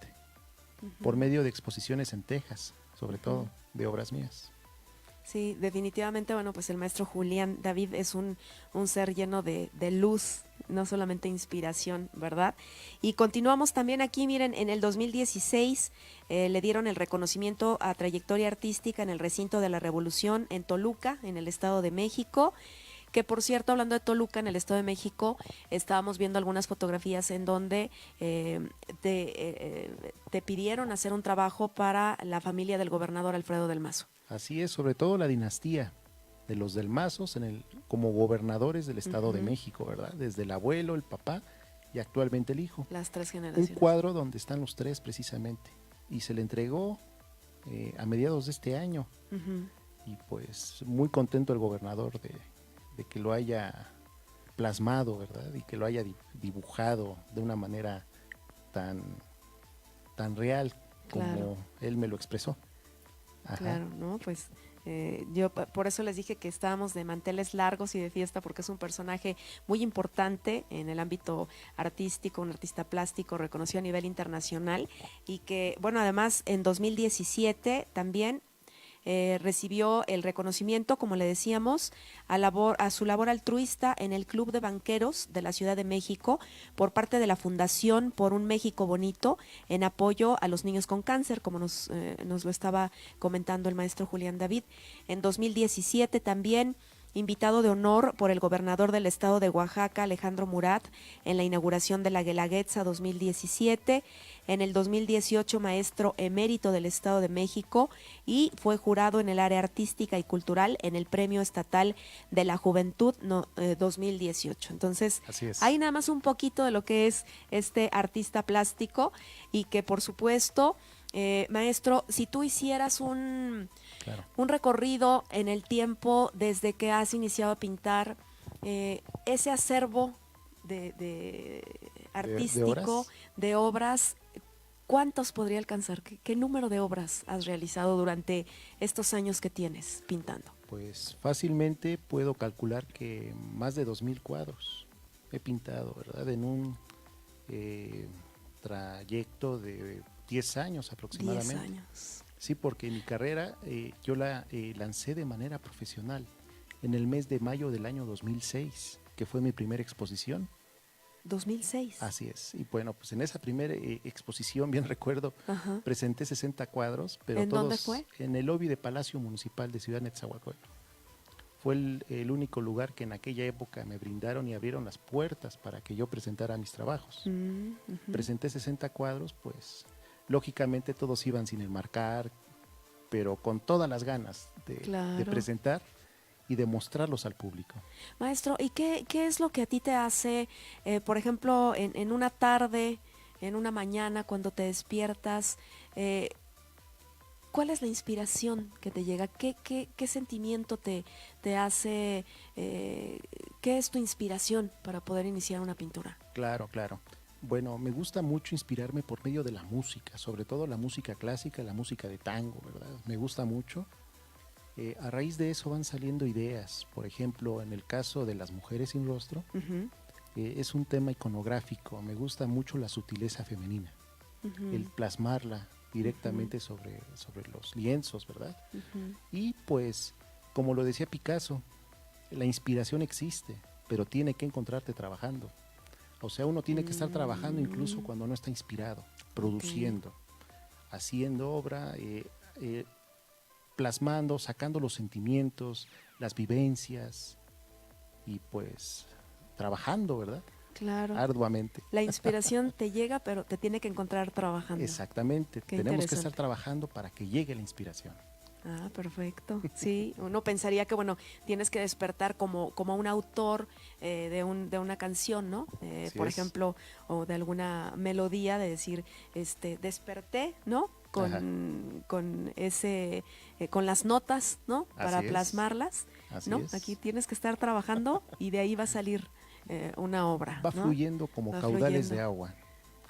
S5: por medio de exposiciones en Texas, sobre todo de obras mías.
S4: Sí, definitivamente, bueno, pues el maestro Julián David es un ser lleno de luz, no solamente inspiración, ¿verdad? Y continuamos también aquí, miren, en el 2016 le dieron el reconocimiento a trayectoria artística en el recinto de la Revolución en Toluca, en el Estado de México. Que por cierto, hablando de Toluca, en el Estado de México, estábamos viendo algunas fotografías en donde te pidieron hacer un trabajo para la familia del gobernador Alfredo del Mazo.
S5: Así es, sobre todo la dinastía de los del Mazos como gobernadores del Estado de México, ¿verdad? Desde el abuelo, el papá y actualmente el hijo.
S4: Las tres generaciones.
S5: Un cuadro donde están los tres precisamente. Y se le entregó a mediados de este año. Y pues muy contento el gobernador de que lo haya plasmado, ¿verdad? Y que lo haya dibujado de una manera tan real como él me lo expresó. Ajá.
S4: Claro, ¿no? Pues yo por eso les dije que estábamos de manteles largos y de fiesta, porque es un personaje muy importante en el ámbito artístico, un artista plástico reconocido a nivel internacional, y que, bueno, además en 2017 también recibió el reconocimiento, como le decíamos, a su labor altruista en el Club de Banqueros de la Ciudad de México por parte de la Fundación por un México Bonito en apoyo a los niños con cáncer, como nos lo estaba comentando el maestro Julián David. En 2017 también invitado de honor por el gobernador del estado de Oaxaca, Alejandro Murat, en la inauguración de la Guelaguetza 2017. En el 2018, maestro emérito del Estado de México, y fue jurado en el área artística y cultural en el Premio Estatal de la Juventud 2018. Entonces, hay nada más un poquito de lo que es este artista plástico, y que, por supuesto, maestro, si tú hicieras un recorrido en el tiempo desde que has iniciado a pintar, ese acervo artístico, de obras, ¿cuántos podría alcanzar? ¿Qué número de obras has realizado durante estos años que tienes pintando?
S5: Pues fácilmente puedo calcular que más de 2000 cuadros he pintado, ¿verdad? En un trayecto de 10 años aproximadamente.
S4: 10 años.
S5: Sí, porque mi carrera yo la lancé de manera profesional en el mes de mayo del año 2006, que fue mi primera exposición.
S4: 2006.
S5: Así es. Y bueno, pues en esa primera exposición, bien recuerdo,
S4: Ajá.
S5: presenté 60 cuadros, pero
S4: ¿En
S5: todos
S4: dónde fue?
S5: en el lobby de Palacio Municipal de Ciudad Nezahualcóyotl. Fue el único lugar que en aquella época me brindaron y abrieron las puertas para que yo presentara mis trabajos.
S4: Ujú.
S5: Presenté 60 cuadros, pues lógicamente todos iban sin enmarcar, pero con todas las ganas de
S4: Claro.
S5: presentar y de mostrarlos al público.
S4: Maestro, ¿y qué es lo que a ti te hace, por ejemplo, en una tarde, en una mañana, cuando te despiertas? ¿Cuál es la inspiración que te llega? ¿Qué sentimiento te hace? ¿Qué es tu inspiración para poder iniciar una pintura?
S5: Claro, claro. Bueno, me gusta mucho inspirarme por medio de la música, sobre todo la música clásica, la música de tango, ¿verdad? Me gusta mucho. A raíz de eso van saliendo ideas. Por ejemplo, en el caso de Las mujeres sin rostro,
S4: Ujú,
S5: es un tema iconográfico. Me gusta mucho la sutileza femenina,
S4: ujú,
S5: el plasmarla directamente sobre los lienzos, ¿verdad?
S4: ujú.
S5: Y pues, como lo decía Picasso, la inspiración existe, pero tiene que encontrarte trabajando. O sea, uno tiene que estar trabajando incluso cuando no está inspirado, produciendo, haciendo obra, plasmando, sacando los sentimientos, las vivencias y pues trabajando, ¿verdad?
S4: Claro.
S5: Arduamente.
S4: La inspiración te llega, pero te tiene que encontrar trabajando.
S5: Exactamente.
S4: Qué
S5: Tenemos que estar
S4: interesante.
S5: trabajando para que llegue la inspiración.
S4: Ah, perfecto. Sí, uno pensaría que, bueno, tienes que despertar como un autor de una canción, ¿no?
S5: Así
S4: Por
S5: es.
S4: ejemplo, o de alguna melodía, de decir, desperté, ¿no?
S5: Ajá.
S4: Con ese, con las notas, ¿no? Para
S5: Así es.
S4: plasmarlas,
S5: Así
S4: ¿no?
S5: es.
S4: Aquí tienes que estar trabajando y de ahí va a salir una obra.
S5: Va
S4: ¿no?
S5: fluyendo como
S4: Va
S5: caudales
S4: fluyendo.
S5: de agua,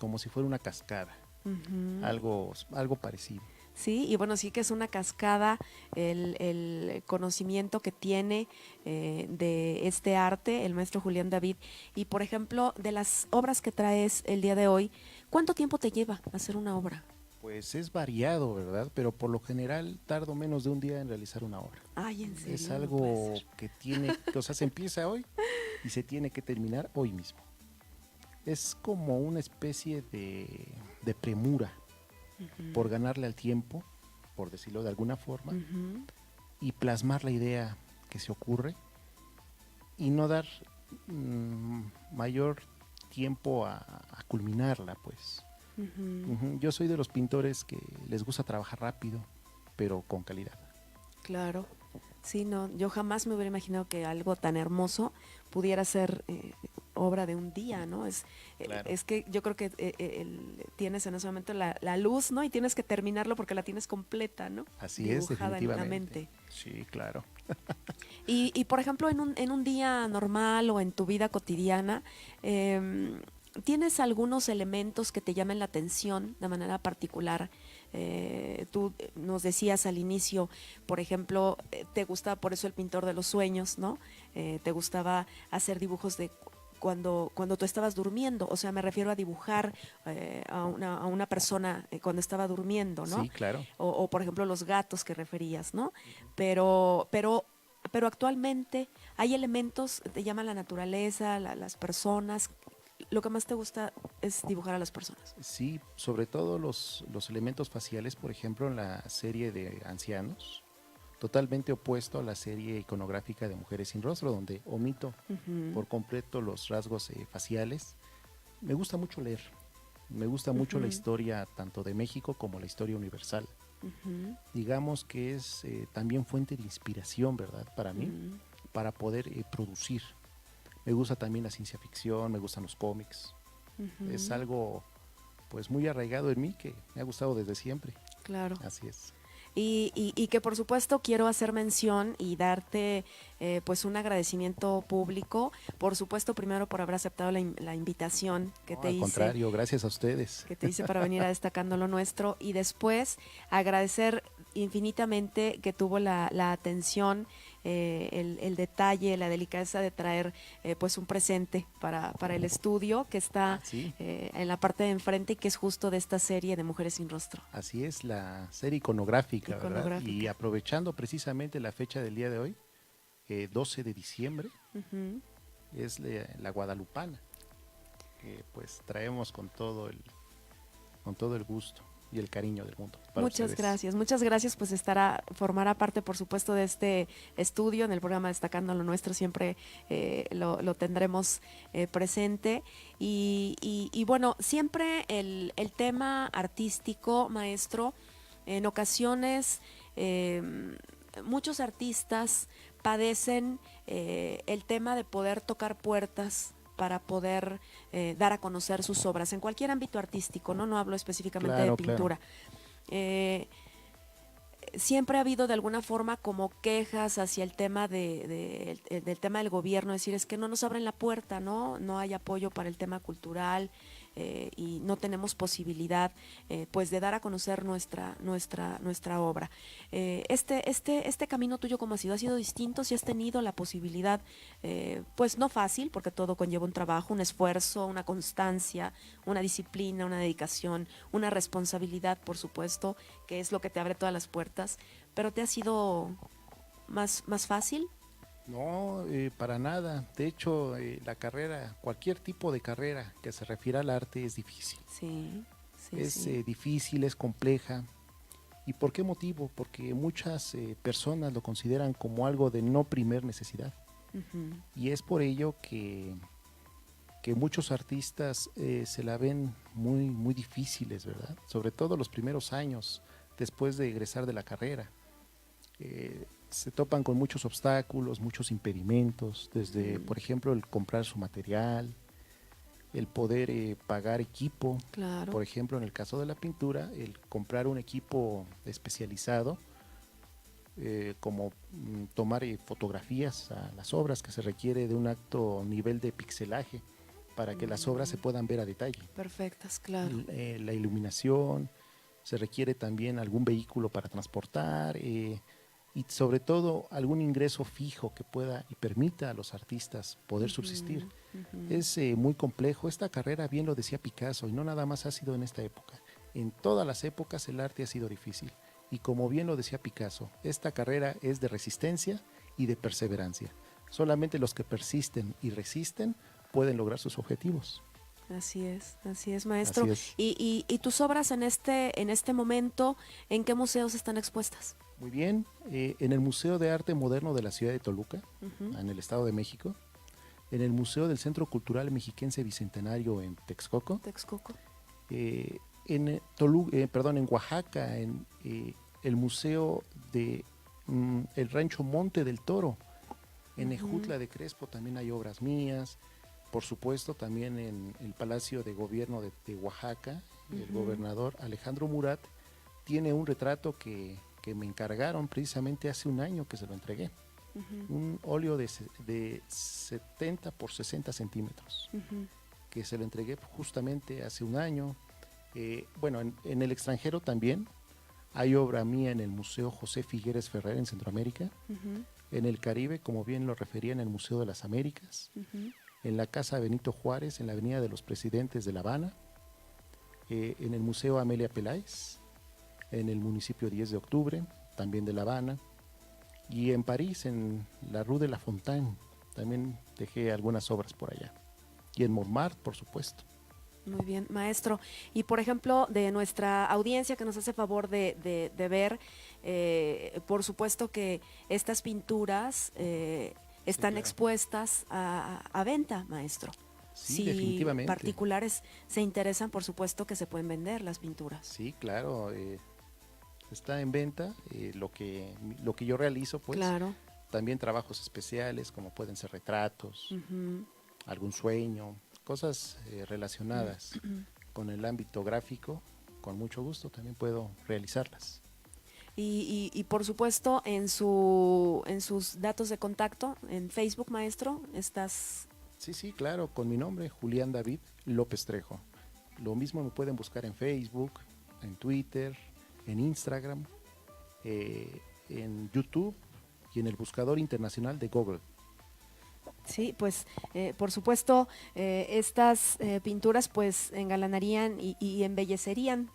S5: como si fuera una cascada,
S4: Ujú.
S5: algo parecido.
S4: Sí, y bueno, sí que es una cascada el conocimiento que tiene de este arte el maestro Julián David. Y por ejemplo, de las obras que traes el día de hoy, ¿cuánto tiempo te lleva hacer una obra?
S5: Pues es variado, ¿verdad? Pero por lo general tardo menos de un día en realizar una obra.
S4: Ay, en serio.
S5: Es
S4: no
S5: algo
S4: puede ser.
S5: que o sea, se empieza hoy y se tiene que terminar hoy mismo. Es como una especie de premura por ganarle al tiempo, por decirlo de alguna forma,
S4: Ujú.
S5: y plasmar la idea que se ocurre y no dar mayor tiempo a culminarla, pues.
S4: Ujú.
S5: Ujú. Yo soy de los pintores que les gusta trabajar rápido, pero con calidad.
S4: Claro. Sí, no, yo jamás me hubiera imaginado que algo tan hermoso pudiera ser obra de un día, ¿no?
S5: Claro.
S4: Es que yo creo que tienes en ese momento la luz, ¿no? Y tienes que terminarlo porque la tienes completa, ¿no?
S5: Así es,
S4: Dibujada en la
S5: definitivamente.
S4: mente.
S5: Sí, claro.
S4: Y por ejemplo, en un día normal o en tu vida cotidiana, ¿tienes algunos elementos que te llamen la atención de manera particular? Tú nos decías al inicio, por ejemplo, te gustaba por eso el pintor de los sueños, ¿no? Te gustaba hacer dibujos de cuando tú estabas durmiendo, o sea, me refiero a dibujar a una persona cuando estaba durmiendo, ¿no?
S5: Sí, claro.
S4: O por ejemplo los gatos que referías, ¿no? Pero actualmente hay elementos, te llaman la naturaleza, las personas. Lo que más te gusta es dibujar a las personas.
S5: Sí, sobre todo los elementos faciales, por ejemplo, en la serie de ancianos, totalmente opuesto a la serie iconográfica de Mujeres sin Rostro, donde omito por completo los rasgos faciales. Me gusta mucho leer, me gusta mucho la historia tanto de México como la historia universal. Digamos que es también fuente de inspiración, ¿verdad? Para mí, para poder producir. Me gusta también la ciencia ficción, me gustan los cómics. Es algo pues muy arraigado en mí que me ha gustado desde siempre.
S4: Claro.
S5: Así es.
S4: Y que por supuesto quiero hacer mención y darte pues un agradecimiento público, por supuesto primero por haber aceptado la invitación que
S5: No,
S4: te
S5: al
S4: hice.
S5: contrario, gracias a ustedes.
S4: Que te hice para venir a Destacando lo Nuestro, y después agradecer infinitamente que tuvo la atención, el detalle, la delicadeza de traer pues un presente para el estudio que está
S5: Sí.
S4: en la parte de enfrente y que es justo de esta serie de Mujeres sin Rostro.
S5: Así es, la serie iconográfica, ¿verdad?
S4: Iconográfica.
S5: Y aprovechando precisamente la fecha del día de hoy, 12 de diciembre,
S4: Ujú.
S5: es la Guadalupana, que pues traemos con todo el gusto y el cariño del mundo. para
S4: Muchas
S5: ustedes.
S4: gracias, pues formará parte por supuesto de este estudio en el programa Destacando lo Nuestro, siempre lo tendremos presente y bueno, siempre el tema artístico, maestro, en ocasiones muchos artistas padecen el tema de poder tocar puertas para poder dar a conocer sus obras en cualquier ámbito artístico, no hablo específicamente
S5: Claro,
S4: de pintura. Siempre ha habido de alguna forma como quejas hacia el tema del tema del gobierno, decir es que no nos abren la puerta, no hay apoyo para el tema cultural y no tenemos posibilidad pues de dar a conocer nuestra obra. Este camino tuyo, ¿cómo ha sido distinto? Si has tenido la posibilidad, pues no fácil, porque todo conlleva un trabajo, un esfuerzo, una constancia, una disciplina, una dedicación, una responsabilidad, por supuesto, que es lo que te abre todas las puertas, pero ¿te ha sido más fácil?
S5: No, para nada. De hecho, la carrera, cualquier tipo de carrera que se refiera al arte es difícil.
S4: Sí,
S5: Es difícil, es compleja. ¿Y por qué motivo? Porque muchas personas lo consideran como algo de no primer necesidad.
S4: Ujú.
S5: Y es por ello que muchos artistas se la ven muy, muy difíciles, ¿verdad? Sobre todo los primeros años después de egresar de la carrera. Se topan con muchos obstáculos, muchos impedimentos, desde, por ejemplo, el comprar su material, el poder pagar equipo.
S4: Claro.
S5: Por ejemplo, en el caso de la pintura, el comprar un equipo especializado, como tomar fotografías a las obras, que se requiere de un alto nivel de pixelaje para que las obras se puedan ver a detalle.
S4: Perfectas, claro.
S5: La iluminación, se requiere también algún vehículo para transportar, y sobre todo algún ingreso fijo que pueda y permita a los artistas poder subsistir. Es muy complejo. Esta carrera, bien lo decía Picasso, y no nada más ha sido en esta época. En todas las épocas el arte ha sido difícil. Y como bien lo decía Picasso, esta carrera es de resistencia y de perseverancia. Solamente los que persisten y resisten pueden lograr sus objetivos.
S4: Así es, maestro.
S5: Así es.
S4: Y tus obras en este momento, ¿en qué museos están expuestas?
S5: Muy bien, en el Museo de Arte Moderno de la ciudad de Toluca, en el Estado de México, en el Museo del Centro Cultural Mexiquense Bicentenario en Texcoco, en Oaxaca, en el Museo de el Rancho Monte del Toro, en Ejutla de Crespo también hay obras mías. Por supuesto, también en el Palacio de Gobierno de Oaxaca, el gobernador Alejandro Murat tiene un retrato que me encargaron precisamente hace un año que se lo entregué. Un óleo de 70 por 60 centímetros, que se lo entregué justamente hace un año. Bueno, en el extranjero también hay obra mía en el Museo José Figueres Ferrer en Centroamérica, en el Caribe, como bien lo refería, en el Museo de las Américas, en la Casa Benito Juárez, en la Avenida de los Presidentes de La Habana, en el Museo Amelia Peláez, en el municipio 10 de Octubre, también de La Habana, y en París, en la Rue de la Fontaine, también dejé algunas obras por allá, y en Montmartre, por supuesto.
S4: Muy bien, maestro. Y por ejemplo, de nuestra audiencia que nos hace favor de ver, por supuesto que estas pinturas están
S5: claro.
S4: expuestas a venta, maestro.
S5: Sí,
S4: si
S5: definitivamente.
S4: particulares se interesan, por supuesto que se pueden vender las pinturas.
S5: Sí, claro, está en venta lo que yo realizo, pues.
S4: Claro.
S5: También trabajos especiales, como pueden ser retratos, algún sueño, cosas relacionadas con el ámbito gráfico. Con mucho gusto también puedo realizarlas.
S4: Y por supuesto en sus datos de contacto, en Facebook, maestro, estás...
S5: Sí, claro, con mi nombre, Julián David López Trejo. Lo mismo me pueden buscar en Facebook, en Twitter, en Instagram, en YouTube y en el buscador internacional de Google.
S4: Sí, pues por supuesto estas pinturas pues engalanarían y embellecerían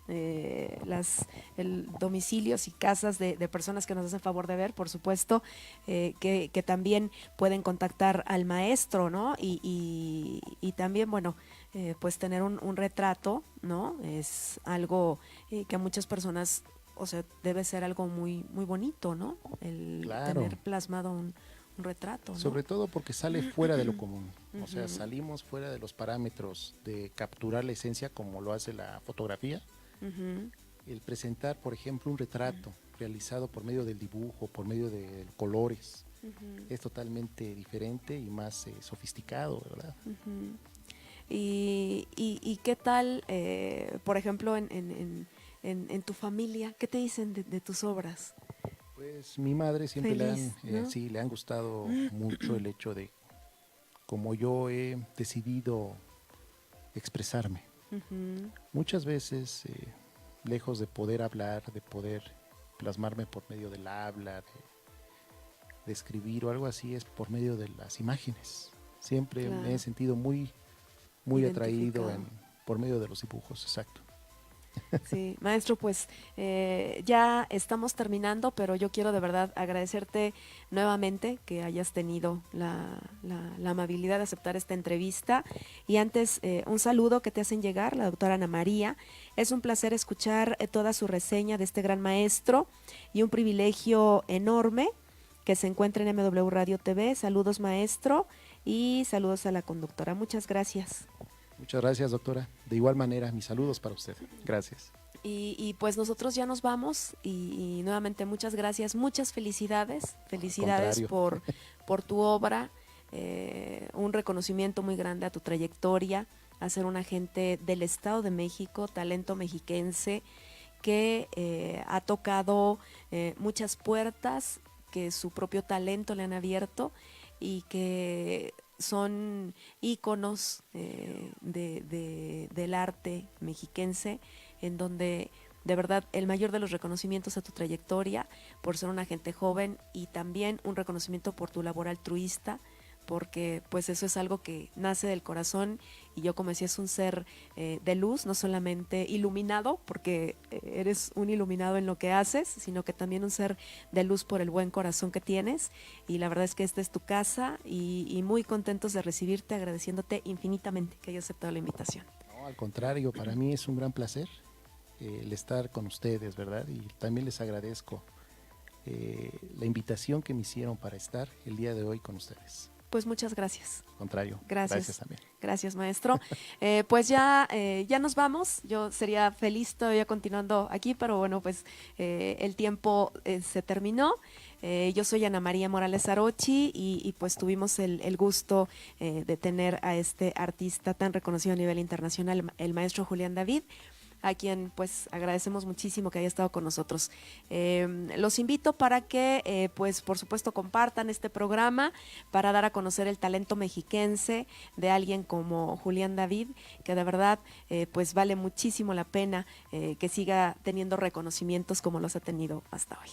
S4: domicilios y casas de personas que nos hacen favor de ver, por supuesto, que también pueden contactar al maestro, ¿no? Y también, bueno, pues tener un retrato, ¿no? Es algo que a muchas personas, o sea, debe ser algo muy, muy bonito, ¿no? El
S5: Claro.
S4: tener plasmado un retrato, ¿no?
S5: Sobre todo porque sale fuera de lo común, o sea, salimos fuera de los parámetros de capturar la esencia como lo hace la fotografía. El presentar, por ejemplo, un retrato realizado por medio del dibujo, por medio de colores, es totalmente diferente y más sofisticado, ¿verdad?
S4: ¿Y qué tal, por ejemplo, en tu familia? ¿Qué te dicen de tus obras?
S5: Pues mi madre siempre
S4: Feliz, ¿no?
S5: sí, le han gustado mucho el hecho de cómo yo he decidido expresarme. Muchas veces, lejos de poder hablar, de poder plasmarme por medio del habla, de escribir o algo así, es por medio de las imágenes. Siempre
S4: Claro.
S5: me he sentido muy atraído por medio de los dibujos, exacto.
S4: Sí, maestro, pues ya estamos terminando, pero yo quiero de verdad agradecerte nuevamente que hayas tenido la amabilidad de aceptar esta entrevista. Y antes, un saludo que te hacen llegar, la doctora Ana María. Es un placer escuchar toda su reseña de este gran maestro y un privilegio enorme que se encuentre en MW Radio TV. Saludos, maestro, y saludos a la conductora. Muchas gracias.
S5: Muchas gracias, doctora. De igual manera, mis saludos para usted. Gracias.
S4: Y pues nosotros ya nos vamos y nuevamente muchas gracias, muchas felicidades por tu obra, un reconocimiento muy grande a tu trayectoria, a ser un agente del Estado de México, talento mexiquense que ha tocado muchas puertas que su propio talento le han abierto y que son íconos del arte mexiquense, en donde de verdad el mayor de los reconocimientos a tu trayectoria por ser un agente joven y también un reconocimiento por tu labor altruista, porque pues eso es algo que nace del corazón y yo, como decía, es un ser de luz, no solamente iluminado, porque eres un iluminado en lo que haces, sino que también un ser de luz por el buen corazón que tienes. Y la verdad es que esta es tu casa y muy contentos de recibirte, agradeciéndote infinitamente que hayas aceptado la invitación.
S5: No, al contrario, para mí es un gran placer el estar con ustedes, ¿verdad? Y también les agradezco la invitación que me hicieron para estar el día de hoy con ustedes.
S4: Pues muchas gracias.
S5: Al contrario,
S4: Gracias
S5: también.
S4: Gracias, maestro. Pues ya nos vamos. Yo sería feliz todavía continuando aquí, pero bueno, pues el tiempo se terminó. Yo soy Ana María Morales Arochi y pues tuvimos el gusto de tener a este artista tan reconocido a nivel internacional, el maestro Julián David, a quien pues agradecemos muchísimo que haya estado con nosotros. Los invito para que pues por supuesto compartan este programa para dar a conocer el talento mexiquense de alguien como Julián David, que de verdad pues vale muchísimo la pena que siga teniendo reconocimientos como los ha tenido hasta hoy.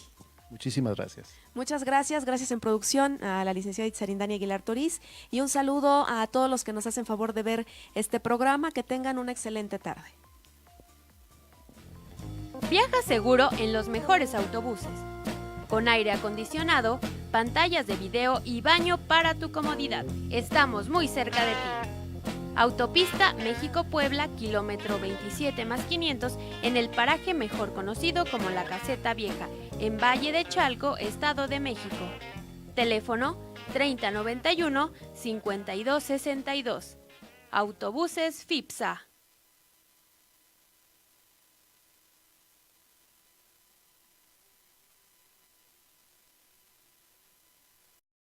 S5: Muchísimas gracias.
S4: Muchas gracias, gracias en producción a la licenciada Itzarindani Aguilar Toriz y un saludo a todos los que nos hacen favor de ver este programa. Que tengan una excelente tarde.
S7: Viaja seguro en los mejores autobuses, con aire acondicionado, pantallas de video y baño para tu comodidad. Estamos muy cerca de ti. Autopista México-Puebla, kilómetro 27+500, en el paraje mejor conocido como La Caseta Vieja, en Valle de Chalco, Estado de México. Teléfono 3091-5262. Autobuses FIPSA.